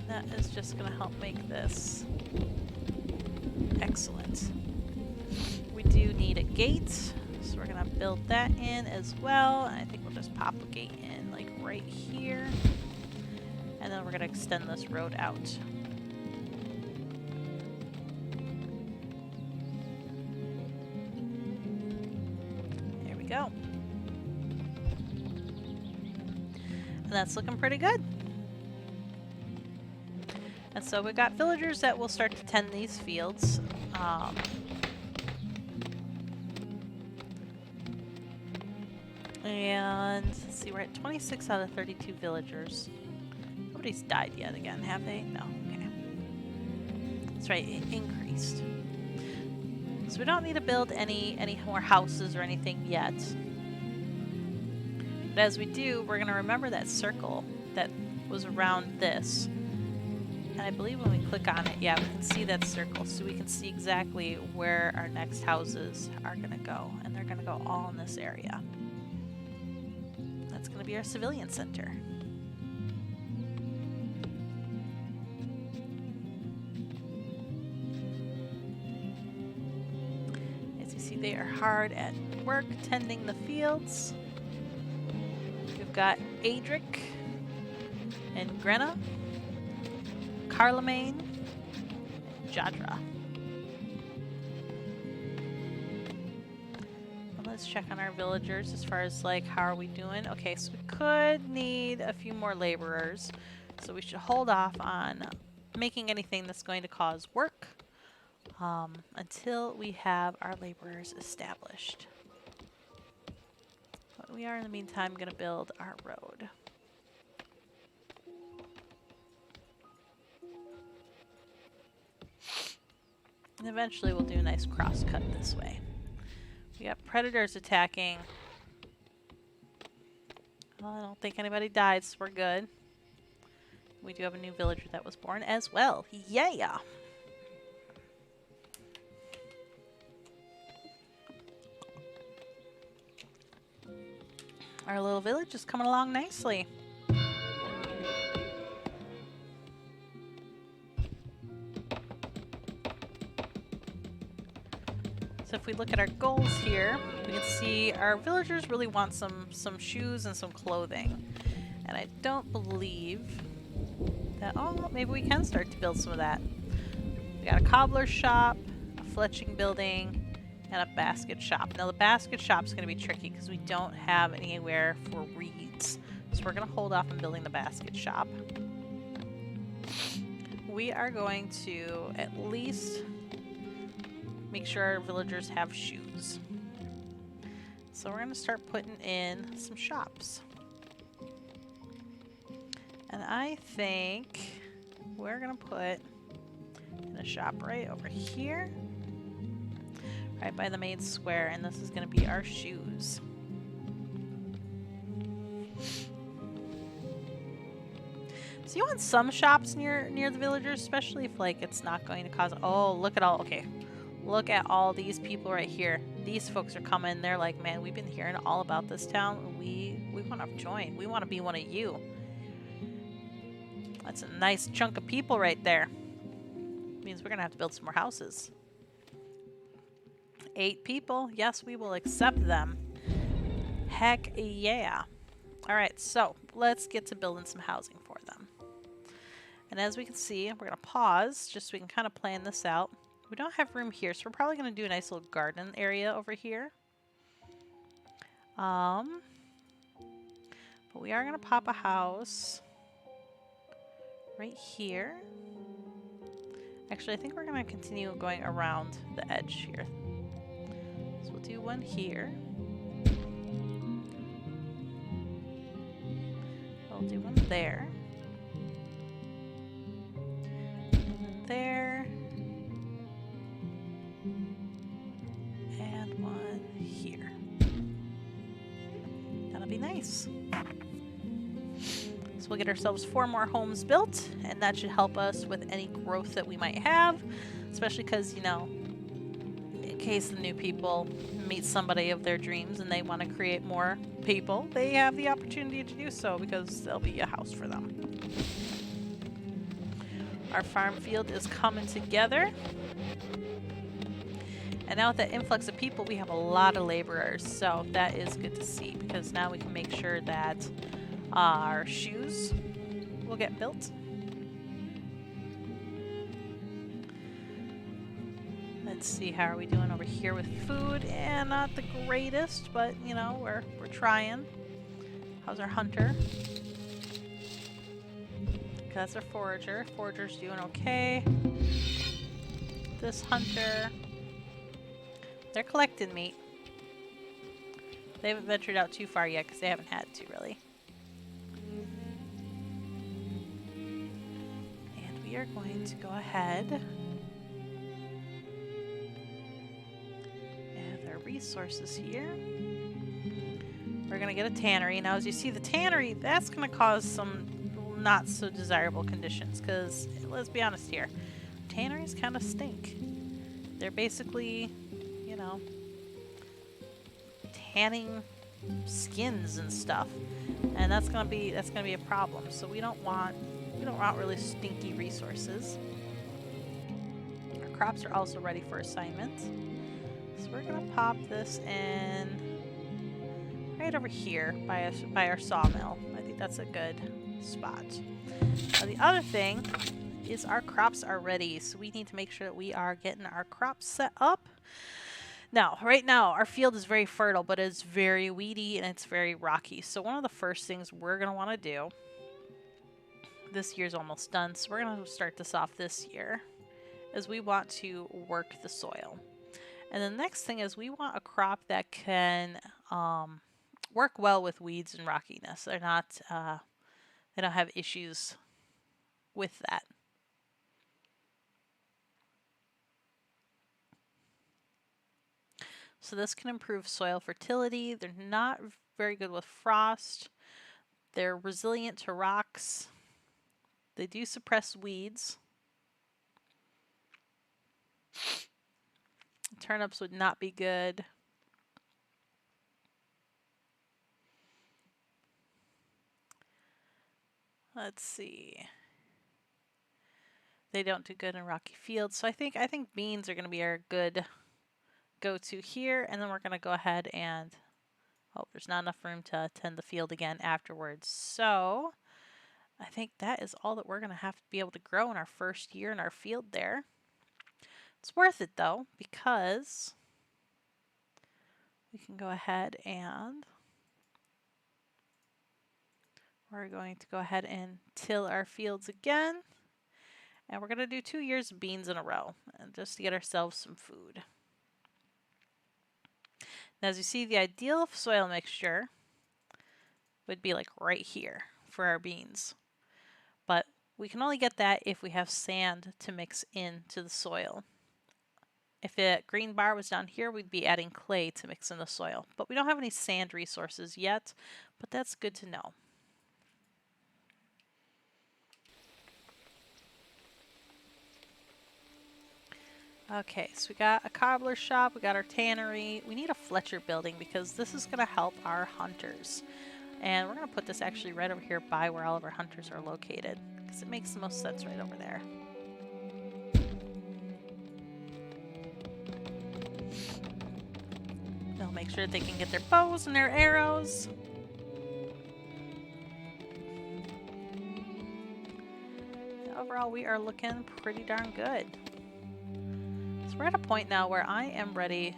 That is just going to help make this excellent. We do need a gate, so we're going to build that in as well. And I think we'll just pop a gate in like right here. And then we're going to extend this road out. There we go. And that's looking pretty good. And so we've got villagers that will start to tend these fields. And let's see, we're at 26 out of 32 villagers. Nobody's died yet again, have they? No. Okay. That's right, it increased. So we don't need to build any more houses or anything yet. But as we do, we're going to remember that circle that was around this. And I believe when we click on it, yeah, we can see that circle. So we can see exactly where our next houses are going to go. And they're going to go all in this area. That's going to be our civilian center. As you see, they are hard at work tending the fields. We've got Adric and Grenna, Carlemagne, and Jadra. And let's check on our villagers as far as like how are we doing. Okay, so we could need a few more laborers, so we should hold off on making anything that's going to cause work until we have our laborers established. But we are in the meantime going to build our road. And eventually we'll do a nice cross cut this way. We got predators attacking. Well, I don't think anybody died, so we're good. We do have a new villager that was born as well. Yeah! Our little village is coming along nicely. So if we look at our goals here, we can see our villagers really want some shoes and some clothing. And I don't believe that... Oh, maybe we can start to build some of that. We got a cobbler shop, a fletching building, and a basket shop. Now the basket shop's going to be tricky because we don't have anywhere for reeds. So we're going to hold off on building the basket shop. We are going to at least make sure our villagers have shoes. So we're going to start putting in some shops. And I think we're going to put in a shop right over here. Right by the main square, and this is going to be our shoes. So you want some shops near the villagers, especially if like it's not going to cause... Oh, look at all... Okay. Look at all these people right here. These folks are coming. They're like, man, we've been hearing all about this town. We want to join. We want to be one of you. That's a nice chunk of people right there. Means we're going to have to build some more houses. 8 people. Yes, we will accept them. Heck yeah. Alright, so let's get to building some housing for them. And as we can see, we're going to pause just so we can kind of plan this out. We don't have room here, so we're probably going to do a nice little garden area over here. But we are going to pop a house right here. Actually, I think we're going to continue going around the edge here. So we'll do one here. We'll do one there. One there. And one here. That'll be nice. So we'll get ourselves 4 more homes built, and that should help us with any growth that we might have, especially because, you know, in case the new people meet somebody of their dreams and they want to create more people, they have the opportunity to do so because there'll be a house for them. Our farm field is coming together. And now with that influx of people, we have a lot of laborers, so that is good to see because now we can make sure that our shoes will get built. Let's see, how are we doing over here with food? And not the greatest, but you know, we're trying. How's our hunter? That's our forager. Forager's doing okay. This hunter, they're collecting meat. They haven't ventured out too far yet because they haven't had to really. And we are going to go ahead and our resources here. We're going to get a tannery. Now as you see, the tannery, that's going to cause some not so desirable conditions because let's be honest here, tanneries kind of stink. They're basically, you know, tanning skins and stuff, and that's gonna be a problem. So we don't want really stinky resources. Our crops are also ready for assignment, so we're gonna pop this in right over here by our sawmill. I think that's a good spot. Now the other thing is our crops are ready, so we need to make sure that we are getting our crops set up. Now, right now, our field is very fertile, but it's very weedy and it's very rocky. So one of the first things we're going to want to do, this year's almost done, so we're going to start this off this year, is we want to work the soil. And the next thing is we want a crop that can work well with weeds and rockiness. They're not, they don't have issues with that. So this can improve soil fertility. They're not very good with frost. They're resilient to rocks. They do suppress weeds. Turnips would not be good. Let's see. They don't do good in rocky fields. So I think beans are going to be our good go-to here. And then we're going to go ahead and, oh, there's not enough room to tend the field again afterwards. So I think that is all that we're going to have to be able to grow in our first year in our field there. It's worth it though, because we can go ahead and we're going to go ahead and till our fields again. And we're going to do 2 years of beans in a row, and just to get ourselves some food. Now, as you see, the ideal soil mixture would be like right here for our beans. But we can only get that if we have sand to mix into the soil. If a green bar was down here, we'd be adding clay to mix in the soil. But we don't have any sand resources yet, but that's good to know. Okay, so we got a cobbler shop, we got our tannery. We need a Fletcher building because this is going to help our hunters. And we're going to put this actually right over here by where all of our hunters are located, because it makes the most sense right over there. They'll make sure that they can get their bows and their arrows. And overall, we are looking pretty darn good. So we're at a point now where I am ready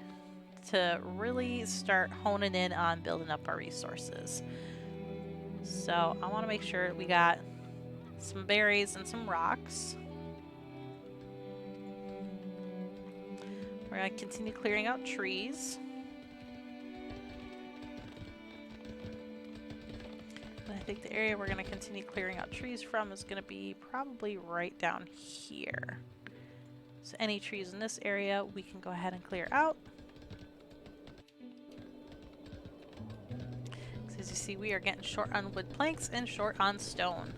to really start honing in on building up our resources. So I want to make sure we got some berries and some rocks. We're going to continue clearing out trees. And I think the area we're going to continue clearing out trees from is going to be probably right down here. So any trees in this area we can go ahead and clear out. So as you see, we are getting short on wood planks and short on stone.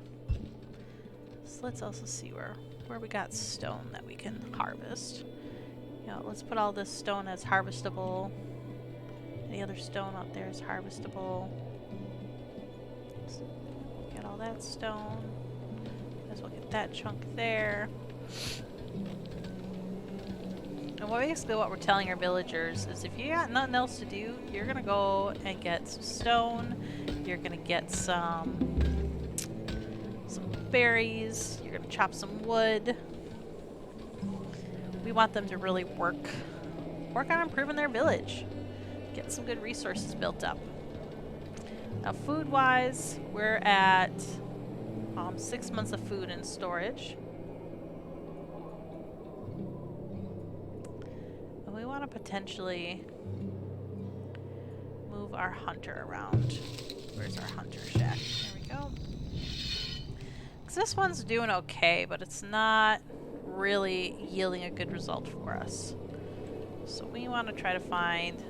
So let's also see where we got stone that we can harvest. You know, let's put all this stone as harvestable. Any other stone out there is harvestable. So get all that stone. Might as well get that chunk there. And basically what we're telling our villagers is if you got nothing else to do, you're going to go and get some stone, you're going to get some berries, you're going to chop some wood. We want them to really work on improving their village, get some good resources built up. Now food-wise, we're at 6 months of food in storage. We want to potentially move our hunter around. Where's our hunter shack? There we go. Because this one's doing okay, but it's not really yielding a good result for us. So we want to try to find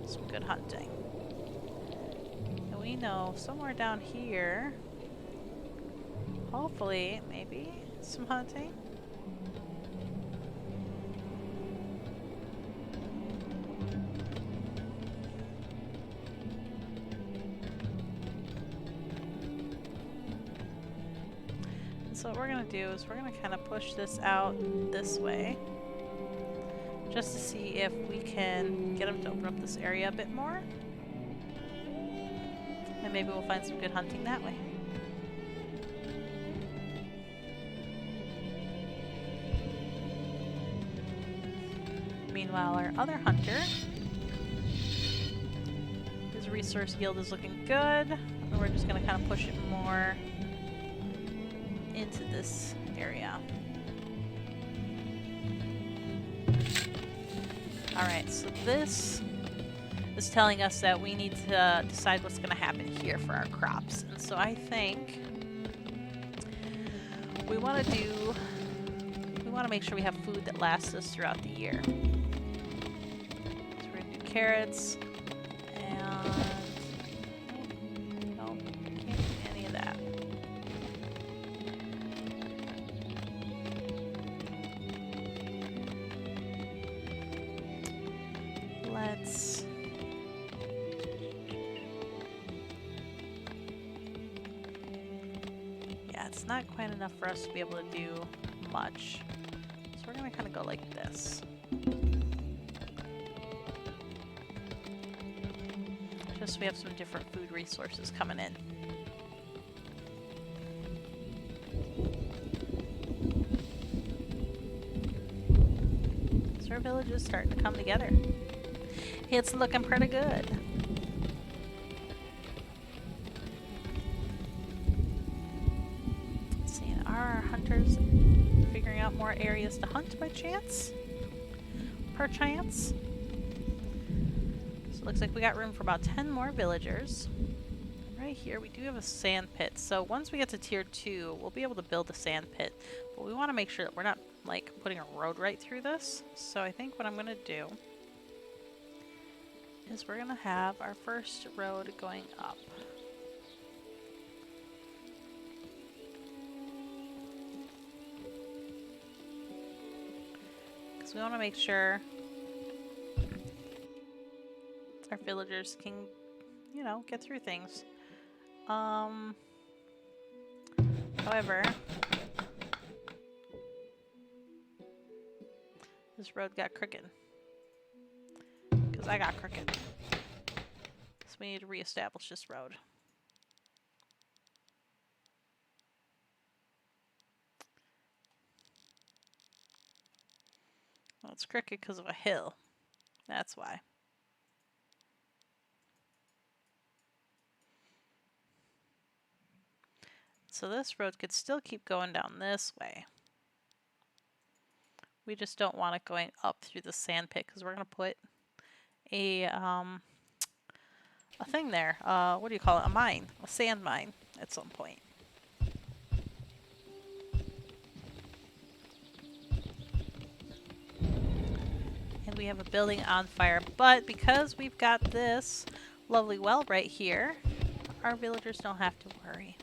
some good hunting. And we know somewhere down here, hopefully, maybe some hunting. So what we're going to do is we're going to kind of push this out this way just to see if we can get them to open up this area a bit more. And maybe we'll find some good hunting that way. Meanwhile, our other hunter, his resource yield is looking good. And we're just going to kind of push it more into this area. Alright, so this is telling us that we need to decide what's going to happen here for our crops. And so I think we want to make sure we have food that lasts us throughout the year. carrots. And no, can't do any of that. Let's it's not quite enough for us to be able to do much. So we're gonna kind of go like this. Just so we have some different food resources coming in. So our village is starting to come together. It's looking pretty good. Figuring out more areas to hunt by chance? Perchance? So it looks like we got room for about 10 more villagers. Right here we do have a sand pit. So once we get to tier 2, we'll be able to build a sand pit. But we want to make sure that we're not like putting a road right through this. So I think what I'm going to do is we're going to have our first road going up. So we want to make sure our villagers can, you know, get through things. However, this road got crooked. Because I got crooked. So we need to reestablish this road. Well, it's crooked because of a hill. That's why. So this road could still keep going down this way. We just don't want it going up through the sand pit because we're going to put a thing there. What do you call it? A mine. A sand mine at some point. We have a building on fire, but because we've got this lovely well right here, our villagers don't have to worry.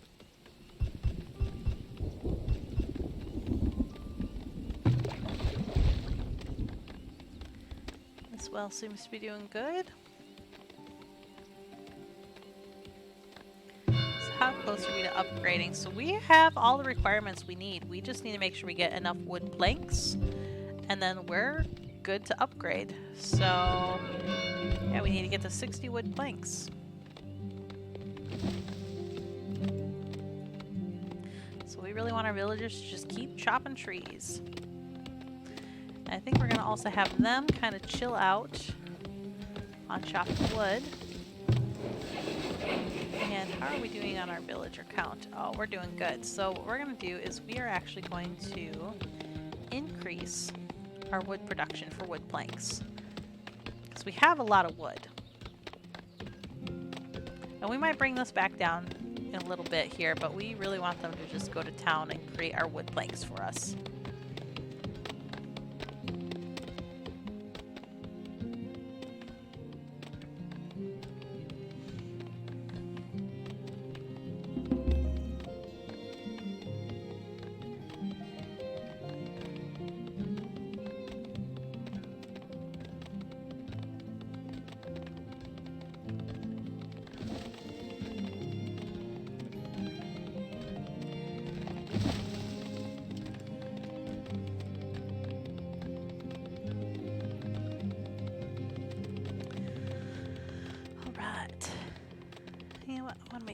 This well seems to be doing good. So how close are we to upgrading? So we have all the requirements we need. We just need to make sure we get enough wood planks, and then we're good to upgrade. So yeah, we need to get to 60 wood planks. So we really want our villagers to just keep chopping trees. And I think we're gonna also have them kind of chill out on chopping wood. And how are we doing on our villager count? Oh, we're doing good. So what we're gonna do is we are actually going to increase our wood production for wood planks, because we have a lot of wood. And we might bring this back down in a little bit here, but we really want them to just go to town and create our wood planks for us.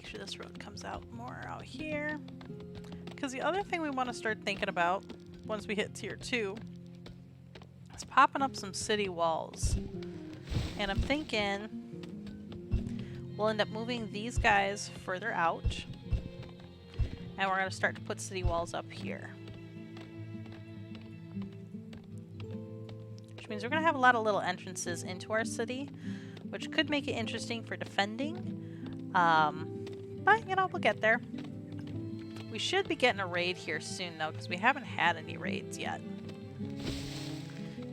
Sure this road comes out more out here, because the other thing we want to start thinking about once we hit tier 2 is popping up some city walls. And I'm thinking we'll end up moving these guys further out, and we're going to start to put city walls up here, which means we're going to have a lot of little entrances into our city, which could make it interesting for defending. But, you know, we'll get there. We should be getting a raid here soon, though, because we haven't had any raids yet.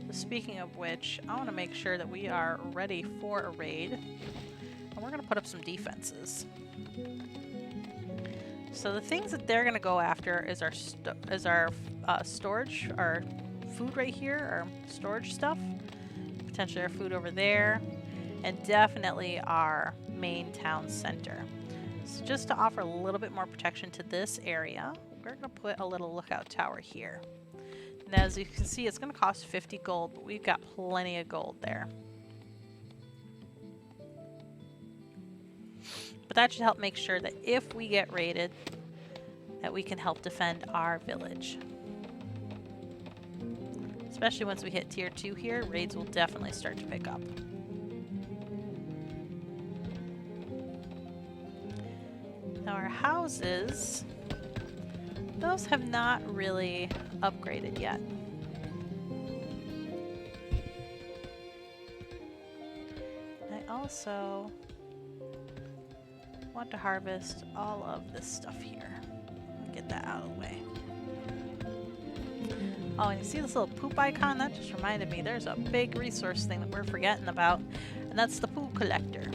The speaking of which, I want to make sure that we are ready for a raid. And we're going to put up some defenses. So the things that they're going to go after is our storage, our food right here, our storage stuff. Potentially our food over there. And definitely our main town center. So just to offer a little bit more protection to this area, we're going to put a little lookout tower here. And as you can see, it's going to cost 50 gold, but we've got plenty of gold there. But that should help make sure that if we get raided, that we can help defend our village. Especially once we hit tier 2 here, raids will definitely start to pick up. Now our houses, those have not really upgraded yet. I also want to harvest all of this stuff here. Get that out of the way. Oh, and you see this little poop icon? That just reminded me there's a big resource thing that we're forgetting about, and that's the poo collector.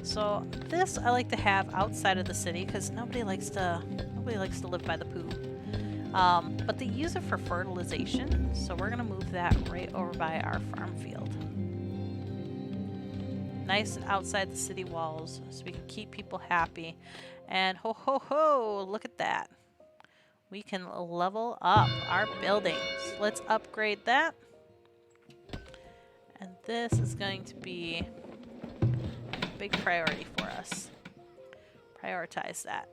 So this I like to have outside of the city because nobody likes to live by the poo. But they use it for fertilization, so we're gonna move that right over by our farm field. Nice and outside the city walls so we can keep people happy. And ho ho ho, look at that. We can level up our buildings. Let's upgrade that. And this is going to be a big priority for us. Prioritize that.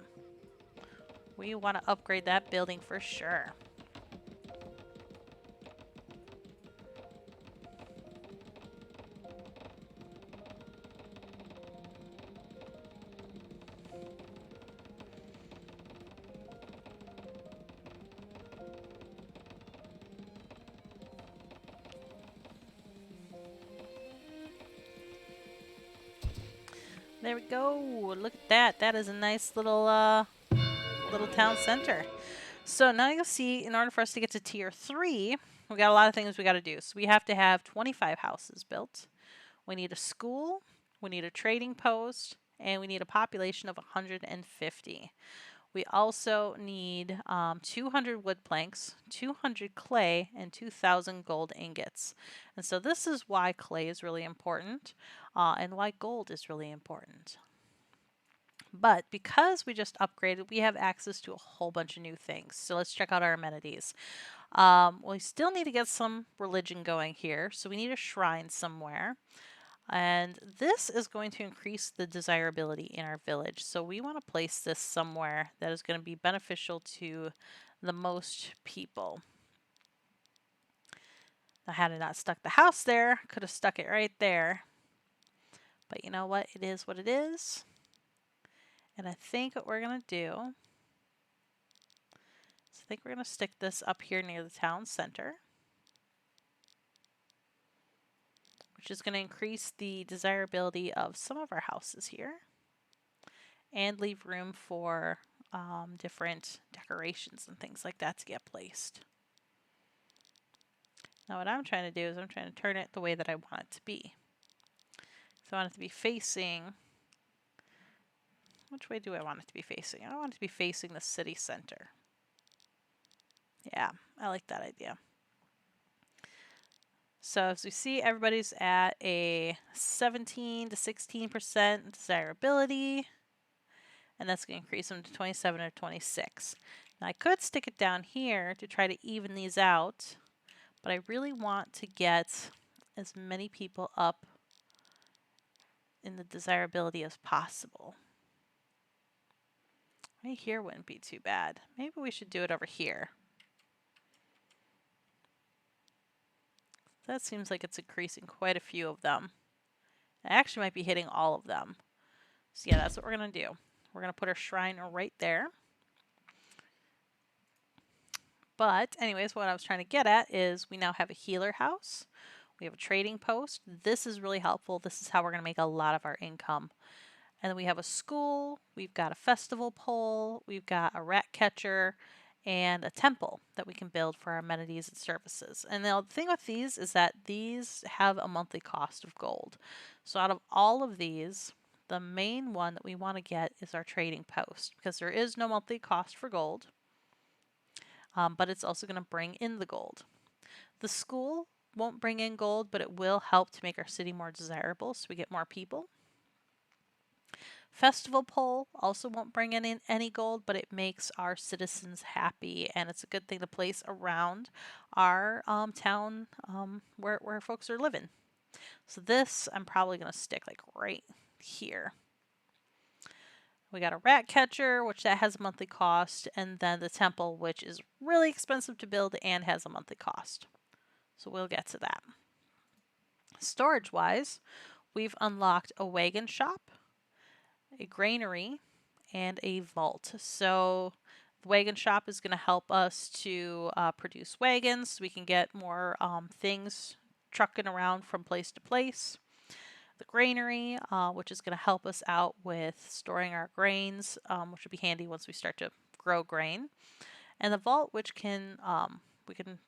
We want to upgrade that building for sure. There we go. Look at that. That is a nice little town center. So now you'll see, in order for us to get to tier 3, we got a lot of things we got to do. So we have to have 25 houses built. We need a school. We need a trading post. And we need a population of 150. We also need 200 wood planks, 200 clay, and 2,000 gold ingots. And so this is why clay is really important and why gold is really important. But because we just upgraded, we have access to a whole bunch of new things. So let's check out our amenities. We still need to get some religion going here. So we need a shrine somewhere. And this is going to increase the desirability in our village. So we want to place this somewhere that is going to be beneficial to the most people. Now, had I not stuck the house there, could have stuck it right there. But you know what? It is what it is. And I think what we're going to do is I think we're going to stick this up here near the town center, which is going to increase the desirability of some of our houses here and leave room for different decorations and things like that to get placed. Now what I'm trying to do is I'm trying to turn it the way that I want it to be. So I want it to be facing, which way do I want it to be facing? I want it to be facing the city center. Yeah, I like that idea. So as we see, everybody's at a 17 to 16% desirability, and that's going to increase them to 27 or 26. Now I could stick it down here to try to even these out, but I really want to get as many people up in the desirability as possible. Right here wouldn't be too bad. Maybe we should do it over here. That seems like it's increasing quite a few of them. I actually might be hitting all of them. So yeah, that's what we're going to do. We're going to put our shrine right there. But anyways, what I was trying to get at is we now have a healer house. We have a trading post. This is really helpful. This is how we're going to make a lot of our income. And then we have a school. We've got a festival pole. We've got a rat catcher. and a temple that we can build for our amenities and services. And now the thing with these is that these have a monthly cost of gold. So out of all of these, the main one that we want to get is our trading post, because there is no monthly cost for gold, but it's also going to bring in the gold. The school won't bring in gold, but it will help to make our city more desirable so we get more people. Festival pole also won't bring in any gold, but it makes our citizens happy, and it's a good thing to place around our town where folks are living. So this I'm probably going to stick like right here. We got a rat catcher, which that has a monthly cost, and then the temple, which is really expensive to build and has a monthly cost. So we'll get to that. Storage-wise, we've unlocked a wagon shop, a granary, and a vault. So the wagon shop is going to help us to produce wagons so we can get more things trucking around from place to place. The granary, which is going to help us out with storing our grains, which will be handy once we start to grow grain. And the vault, which can we can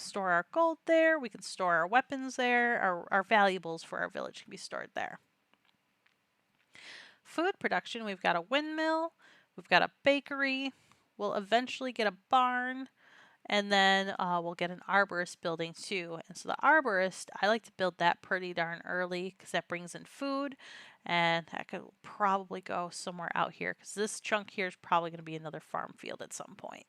store our gold there, we can store our weapons there, our valuables for our village can be stored there. Food production, we've got a windmill, we've got a bakery, we'll eventually get a barn, and then we'll get an arborist building too. And so the arborist, I like to build that pretty darn early because that brings in food, and that could probably go somewhere out here because this chunk here is probably going to be another farm field at some point.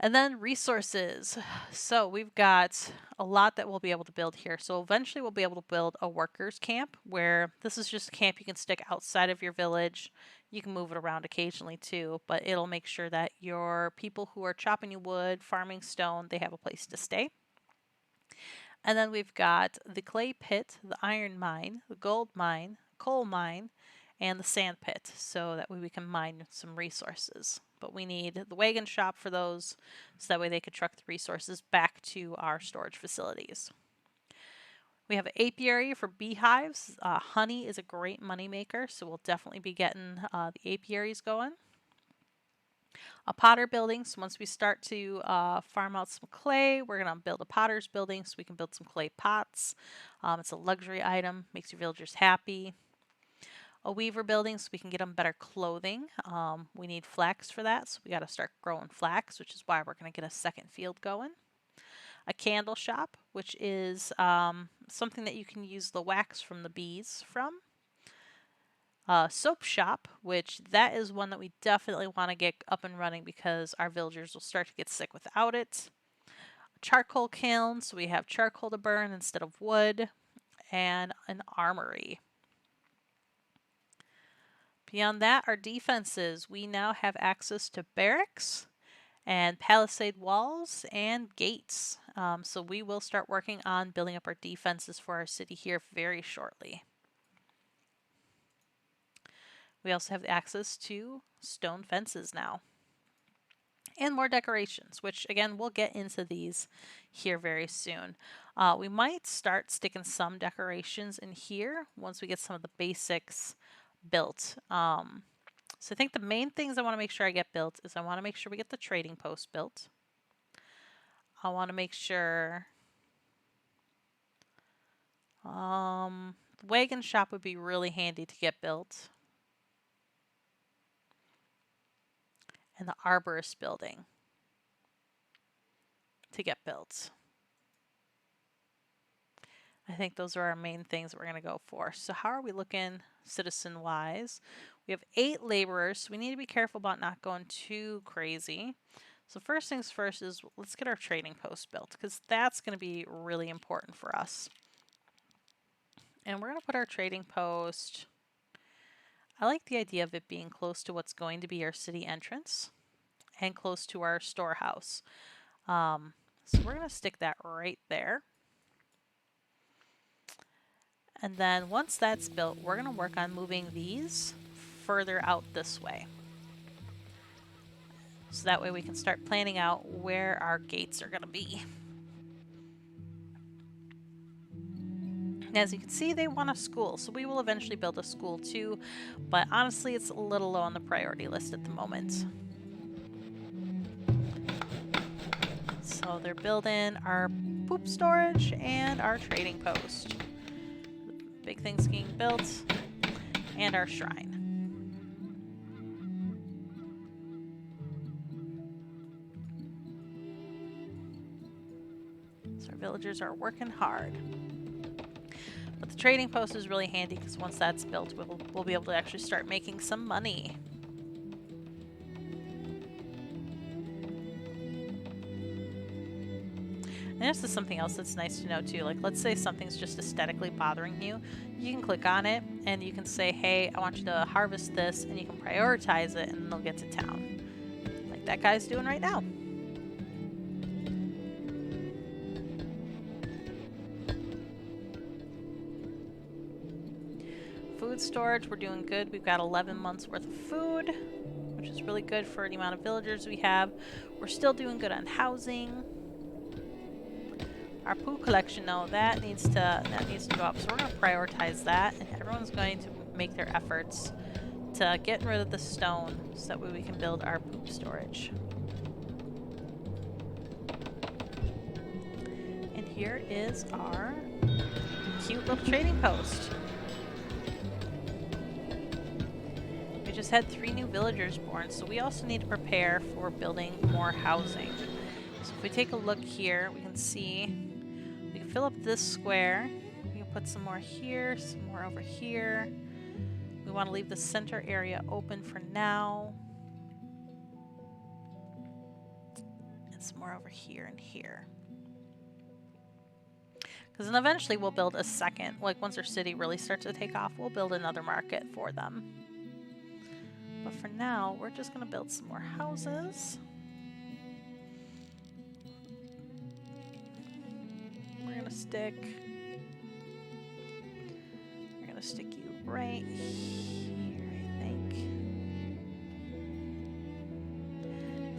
And then resources. So we've got a lot that we'll be able to build here. So eventually we'll be able to build a workers camp, where this is just a camp you can stick outside of your village. You can move it around occasionally too, but it'll make sure that your people who are chopping you wood, farming stone, they have a place to stay. And then we've got the clay pit, the iron mine, the gold mine, coal mine, and the sand pit, so that way we can mine some resources. But we need the wagon shop for those, so that way they could truck the resources back to our storage facilities. We have an apiary for beehives. Honey is a great money maker, so we'll definitely be getting the apiaries going. A potter building, so once we start to farm out some clay, we're going to build a potter's building so we can build some clay pots. It's a luxury item, makes your villagers happy. A weaver building so we can get them better clothing. We need flax for that, so we got to start growing flax, which is why we're going to get a second field going. A candle shop, which is something that you can use the wax from the bees from. A soap shop, which that is one that we definitely want to get up and running because our villagers will start to get sick without it. A charcoal kiln, so we have charcoal to burn instead of wood. And an armory. Beyond that, our defenses. We now have access to barracks and palisade walls and gates. So we will start working on building up our defenses for our city here very shortly. We also have access to stone fences now. And more decorations, which again, we'll get into these here very soon. We might start sticking some decorations in here once we get some of the basics built. So I think the main things I want to make sure I get built is I want to make sure we get the trading post built. I want to make sure the wagon shop would be really handy to get built. And the arborist building to get built. I think those are our main things that we're going to go for. So how are we looking citizen-wise? We have 8 laborers, so we need to be careful about not going too crazy. So first things first is let's get our trading post built, because that's going to be really important for us. And we're going to put our trading post... I like the idea of it being close to what's going to be our city entrance and close to our storehouse. So we're going to stick that right there. And then once that's built, we're going to work on moving these further out this way. So that way we can start planning out where our gates are going to be. And as you can see, they want a school, so we will eventually build a school too, but honestly it's a little low on the priority list at the moment. So they're building our poop storage and our trading post. Big things being built, and our shrine. So our villagers are working hard. But the trading post is really handy because once that's built, we'll be able to actually start making some money. And this is something else that's nice to know too. Like, let's say something's just aesthetically bothering you. You can click on it and you can say, hey, I want you to harvest this, and you can prioritize it and they'll get to town. Like that guy's doing right now. Food storage, we're doing good. We've got 11 months worth of food, which is really good for the amount of villagers we have. We're still doing good on housing. Our poo collection, though, that needs to go up. So we're going to prioritize that, and everyone's going to make their efforts to get rid of the stone so that way we can build our poop storage. And here is our cute little trading post. We just had 3 new villagers born, so we also need to prepare for building more housing. So if we take a look here, we can see we can fill up this square. We can put some more here, some more over here. We want to leave the center area open for now. And some more over here and here. Because then eventually we'll build a second, like once our city really starts to take off, we'll build another market for them. But for now, we're just going to build some more houses. We're going to stick you right here, I think.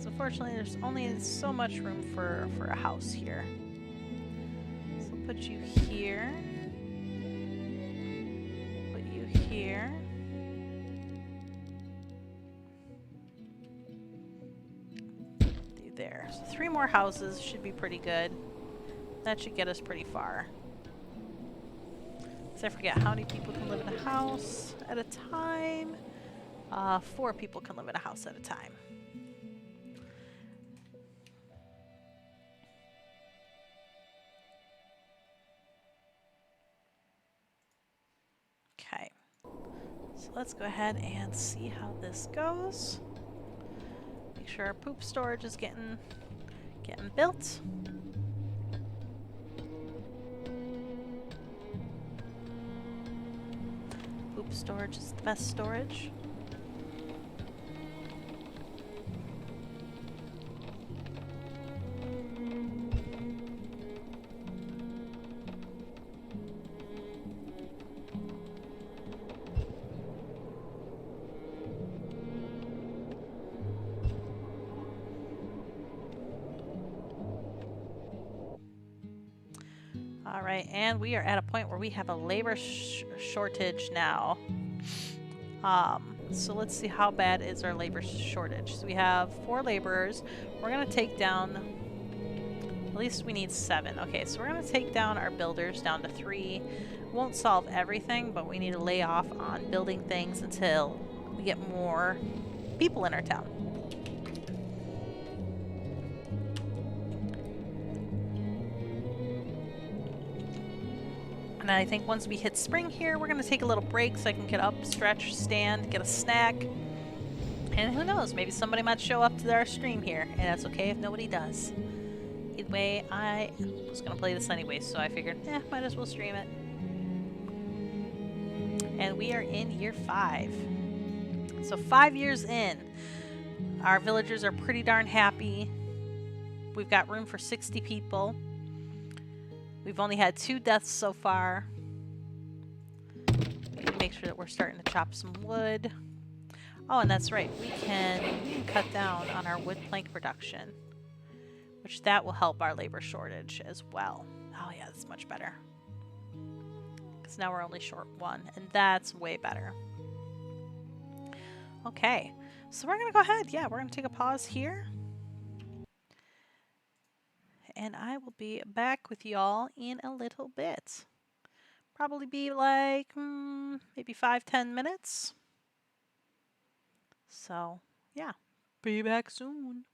So unfortunately, there's only so much room for a house here. So we'll put you here. Put you here. There. So 3 more houses should be pretty good. That should get us pretty far. So I forget how many people can live in a house at a time. 4 people can live in a house at a time. Okay. So let's go ahead and see how this goes. Make sure our poop storage is getting built. Poop storage is the best storage. Alright, and we are at a point where we have a labor shortage now. So let's see, how bad is our labor shortage. So we have 4 laborers. We're going to take down, at least we need 7. Okay, so we're going to take down our builders down to 3. Won't solve everything, but we need to lay off on building things until we get more people in our town. And I think once we hit spring here, we're going to take a little break so I can get up, stretch, stand, get a snack. And who knows, maybe somebody might show up to our stream here, and that's okay if nobody does. Either way, I was going to play this anyway, so I figured, might as well stream it. And we are in year 5. So 5 years in, our villagers are pretty darn happy. We've got room for 60 people. We've only had 2 deaths so far. We can make sure that we're starting to chop some wood. Oh, and that's right. We can cut down on our wood plank production, which that will help our labor shortage as well. Oh yeah, that's much better. Because now we're only short 1, and that's way better. Okay, so we're going to go ahead. Yeah, we're going to take a pause here. and I will be back with y'all in a little bit. Probably be like maybe 5-10 minutes. So, yeah, be back soon.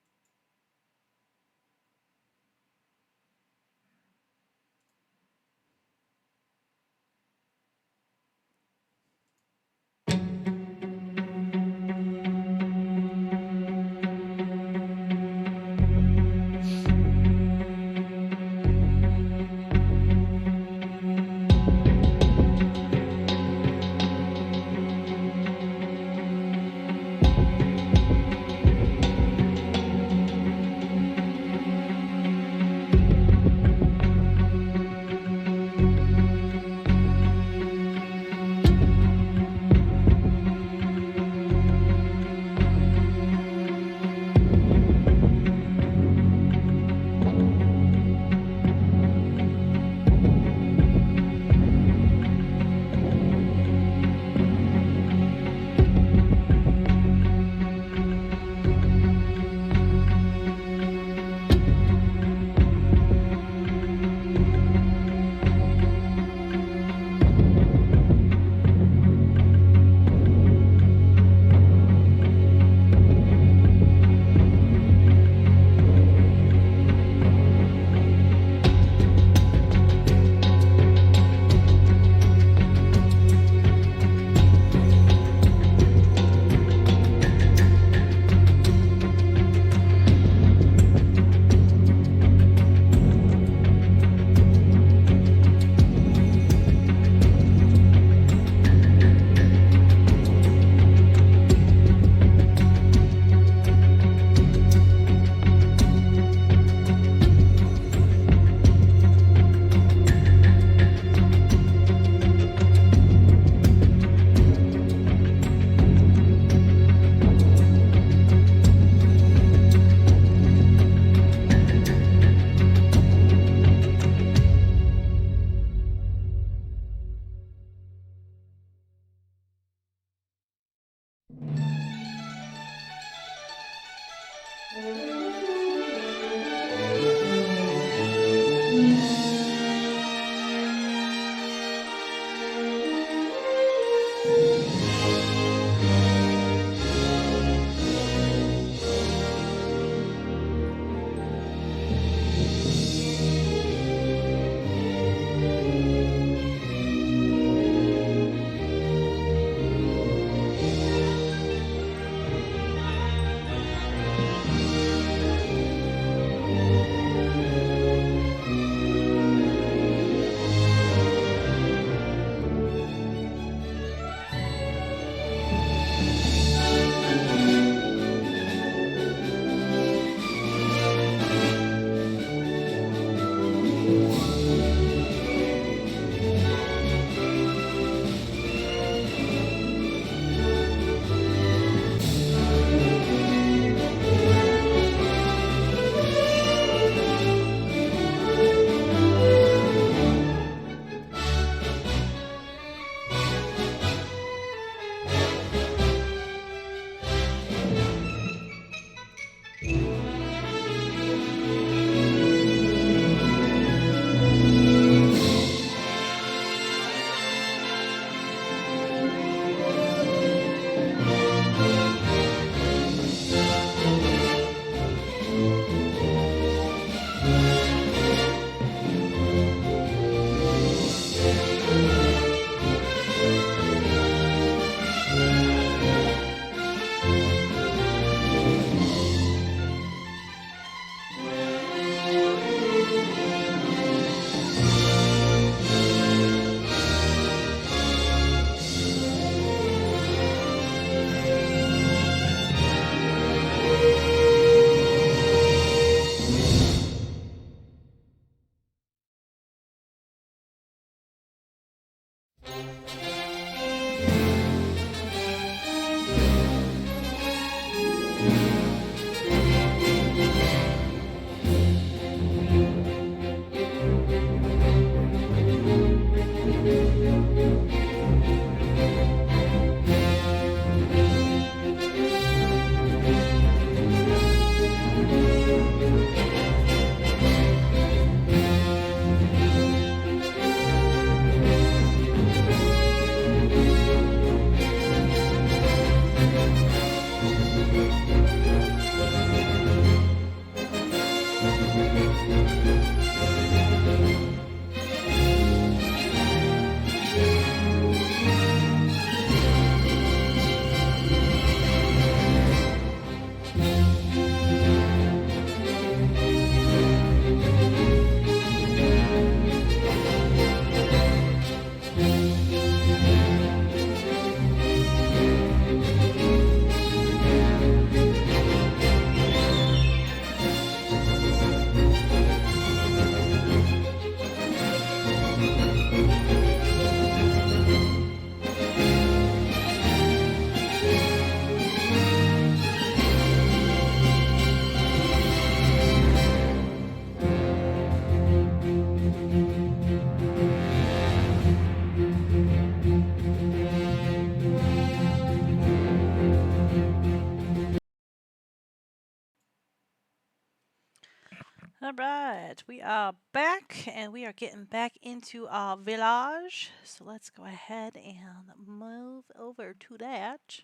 All right, we are back and we are getting back into our village. So let's go ahead and move over to that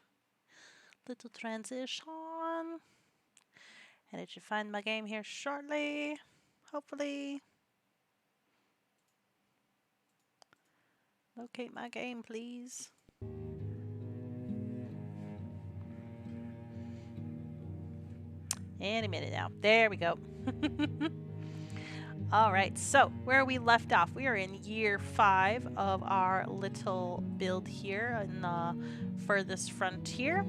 little transition. And it should find my game here shortly, hopefully. Locate my game, please. Any minute now. There we go. All right, so where we left off, we are in year 5 of our little build here in the furthest frontier.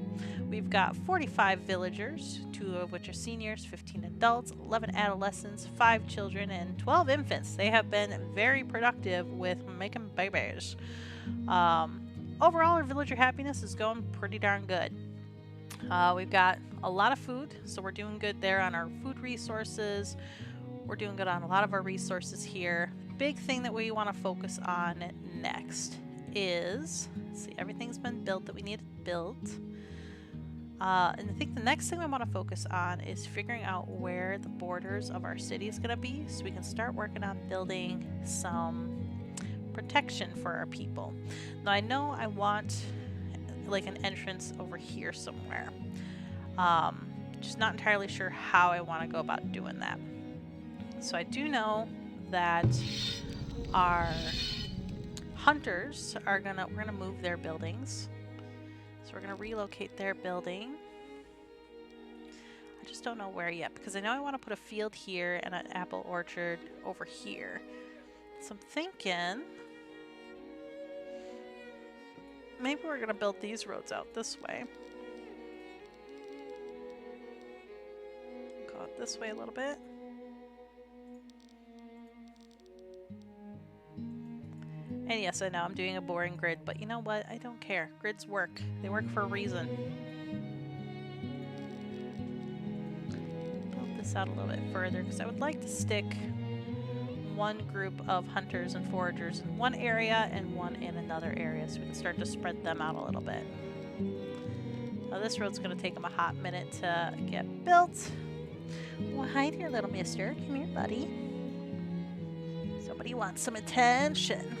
We've got 45 villagers, 2 of which are seniors, 15 adults, 11 adolescents, 5 children, and 12 infants. They have been very productive with making babies. Overall, our villager happiness is going pretty darn good. We've got a lot of food, so we're doing good there on our food resources. We're doing good on a lot of our resources here. Big thing that we want to focus on next is, see, everything's been built that we need built. And I think the next thing we want to focus on is figuring out where the borders of our city is going to be so we can start working on building some protection for our people. Now I know I want like an entrance over here somewhere. Just not entirely sure how I want to go about doing that. So I do know that our hunters are we're gonna move their buildings. So we're gonna relocate their building. I just don't know where yet because I know I want to put a field here and an apple orchard over here. So I'm thinking maybe we're gonna build these roads out this way. Go out this way a little bit. And yes, I know I'm doing a boring grid, but you know what? I don't care. Grids work. They work for a reason. Build this out a little bit further because I would like to stick one group of hunters and foragers in one area and one in another area so we can start to spread them out a little bit. Now this road's going to take them a hot minute to get built. Well, hi there, little mister. Come here, buddy. Somebody wants some attention.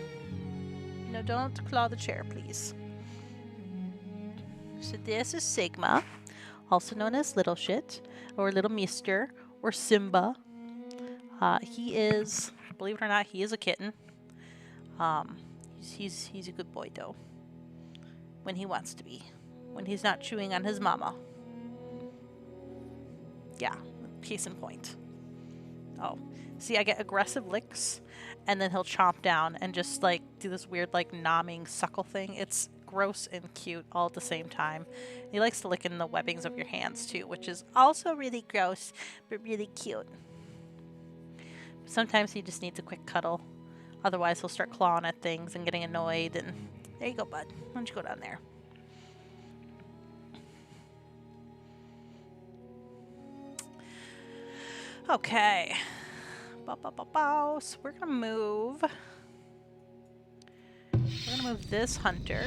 No, don't claw the chair, please. So this is Sigma, also known as Little Shit, or Little Mister, or Simba. He is, believe it or not, he is a kitten. He's a good boy though. When he wants to be. When he's not chewing on his mama. Yeah, case in point. Oh, see, I get aggressive licks, and then he'll chomp down and just like do this weird like nomming suckle thing. It's gross and cute all at the same time. He likes to lick in the webbings of your hands too, which is also really gross, but really cute. Sometimes he just needs a quick cuddle. Otherwise, he'll start clawing at things and getting annoyed. And there you go, bud. Why don't you go down there? Okay. So we're gonna move. We're gonna move this hunter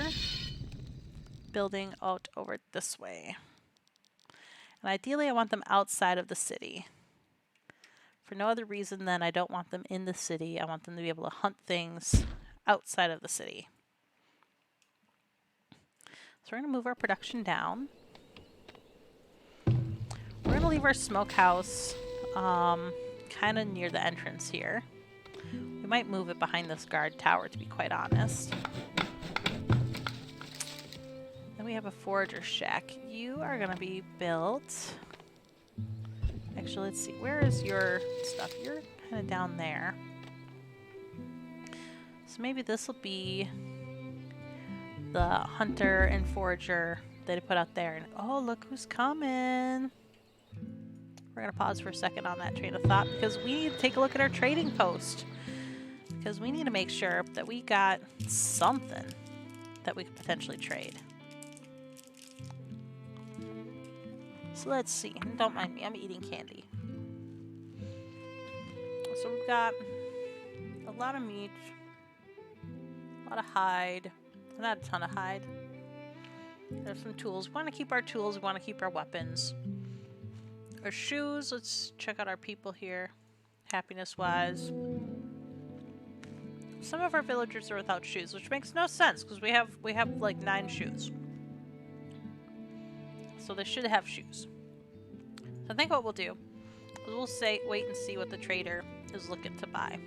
building out over this way. And ideally, I want them outside of the city. For no other reason than I don't want them in the city. I want them to be able to hunt things outside of the city. So we're going to move our production down. We're going to leave our smokehouse kind of near the entrance here. We might move it behind this guard tower, to be quite honest. Then we have a forager shack. You are going to be built... Actually, let's see. Where is your stuff? You're kind of down there. So maybe this will be the hunter and forager that I put out there. And oh, look who's coming. We're going to pause for a second on that train of thought because we need to take a look at our trading post. Because we need to make sure that we got something that we could potentially trade. So let's see. Don't mind me. I'm eating candy. So we've got a lot of meat, a lot of hide, not a ton of hide. There's some tools. We want to keep our tools. We want to keep our weapons. Our shoes. Let's check out our people here. happiness-wise. Some of our villagers are without shoes, which makes no sense because we have like 9 shoes. So they should have shoes. So I think what we'll do is we'll wait and see what the trader is looking to buy.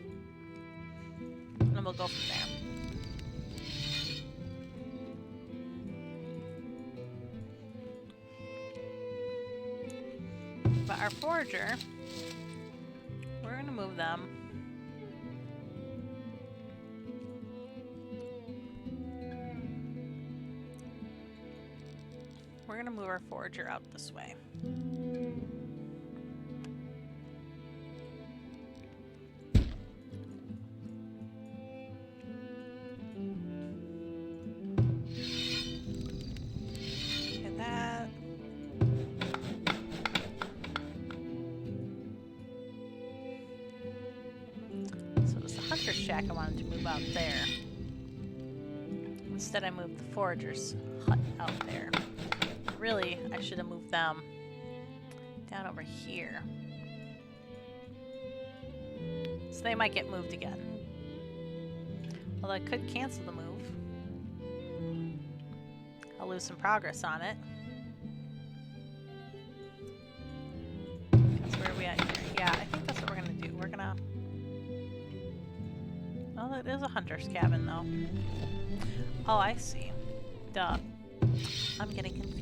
And then we'll go from there. But our forager, we're gonna move them. We're gonna move our forager out this way. Okay, that. So it was the hunter's shack I wanted to move out there. Instead I moved the forager's hut out there. Really, I should have moved them down over here. So they might get moved again. Although I could cancel the move. I'll lose some progress on it. That's where are we at here? Yeah, I think that's what we're gonna do. We're gonna... Oh, it is a hunter's cabin though. Oh, I see. Duh. I'm getting confused.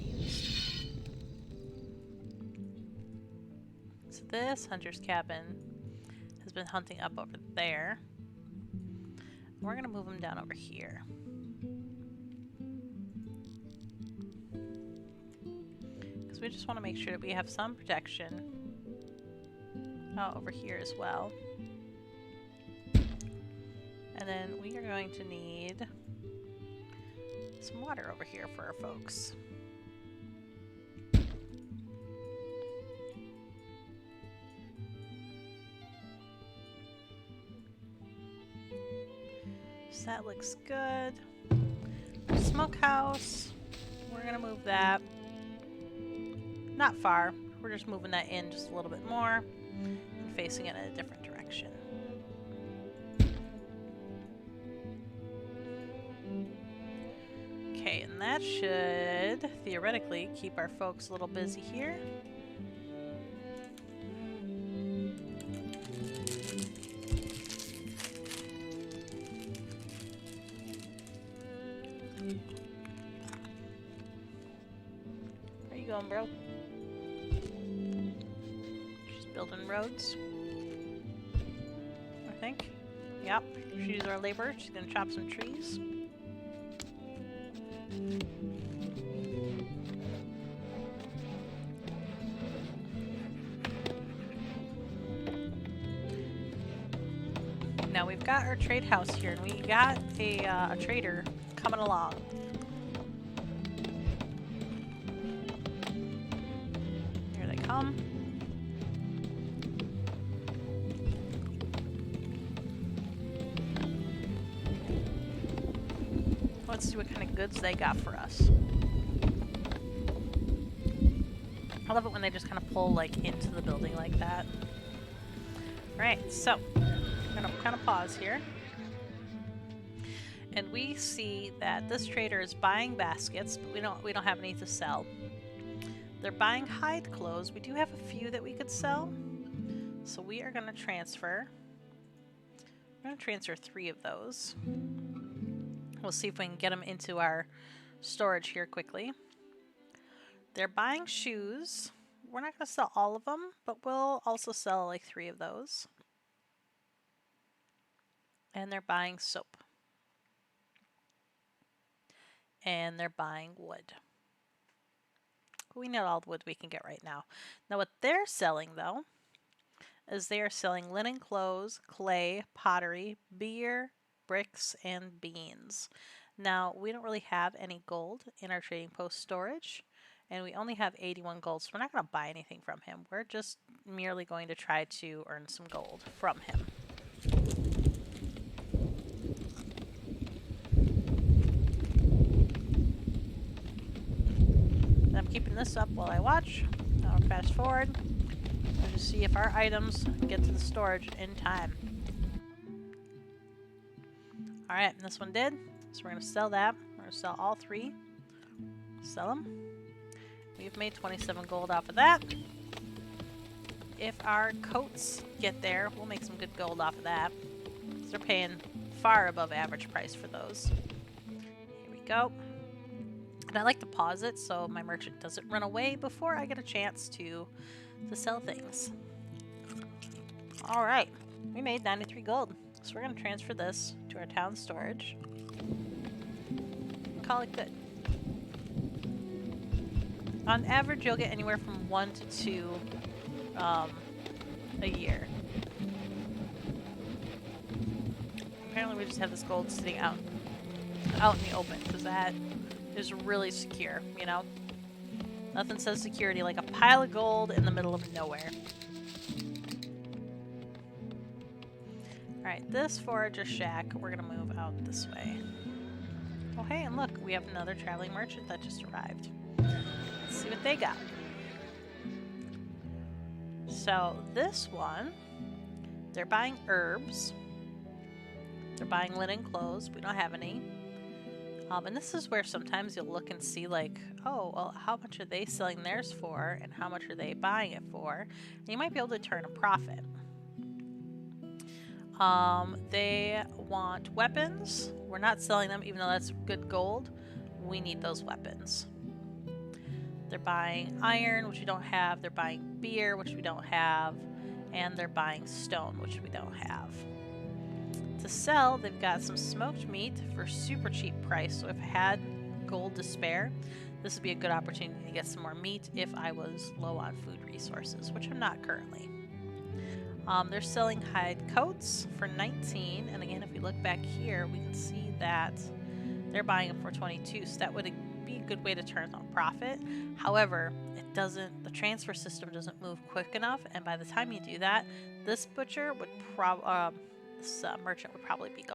So this hunter's cabin has been hunting up over there. We're gonna move him down over here. Because we just want to make sure that we have some protection over here as well. And then we are going to need some water over here for our folks. So that looks good. Our smokehouse, we're gonna move that. Not far. We're just moving that in just a little bit more and facing it in a different direction. Okay, and that should theoretically keep our folks a little busy here. Where you going, bro? She's building roads, I think. Yep, she's our laborer. She's gonna chop some trees. Now we've got our trade house here, and we got a trader coming along. Here they come. Let's see what kind of goods they got for us. I love it when they just kind of pull like into the building like that. Alright, so I'm gonna kind of pause here. And we see that this trader is buying baskets, but we don't have any to sell. They're buying hide clothes. We do have a few that we could sell. So we are gonna transfer. We're gonna transfer 3 of those. We'll see if we can get them into our storage here quickly. They're buying shoes. We're not gonna sell all of them, but we'll also sell like 3 of those. And they're buying soap. And they're buying wood. We need all the wood we can get right now. Now what they're selling though, is they are selling linen clothes, clay, pottery, beer, bricks, and beans. Now we don't really have any gold in our trading post storage, and we only have 81 gold, so we're not going to buy anything from him. We're just merely going to try to earn some gold from him. I'm keeping this up while I watch. I'll fast forward. We're see if our items get to the storage in time. Alright, this one did. So we're going to sell that. We're going to sell all 3. Sell them. We've made 27 gold off of that. If our coats get there, we'll make some good gold off of that. They're paying far above average price for those. Here we go. And I like to pause it so my merchant doesn't run away before I get a chance to sell things. Alright, we made 93 gold. So we're going to transfer this to our town storage. Call it good. On average, you'll get anywhere from 1 to 2 a year. Apparently we just have this gold sitting out in the open because that is really secure, you know? Nothing says security like a pile of gold in the middle of nowhere. Alright, this forager shack, we're gonna move out this way. Oh hey, and look, we have another traveling merchant that just arrived. Let's see what they got. So this one, they're buying herbs. They're buying linen clothes. We don't have any. And this is where sometimes you'll look and see like, oh, well, how much are they selling theirs for and how much are they buying it for? And you might be able to turn a profit. They want weapons. We're not selling them, even though that's good gold. We need those weapons. They're buying iron, which we don't have. They're buying beer, which we don't have. And they're buying stone, which we don't have. To sell, they've got some smoked meat for super cheap price. So if I had gold to spare, this would be a good opportunity to get some more meat if I was low on food resources, which I'm not currently. They're selling hide coats for 19, and again, if we look back here, we can see that they're buying them for 22, so that would be a good way to turn on profit. However, the transfer system doesn't move quick enough, and by the time you do that, this butcher would this merchant would probably be gone.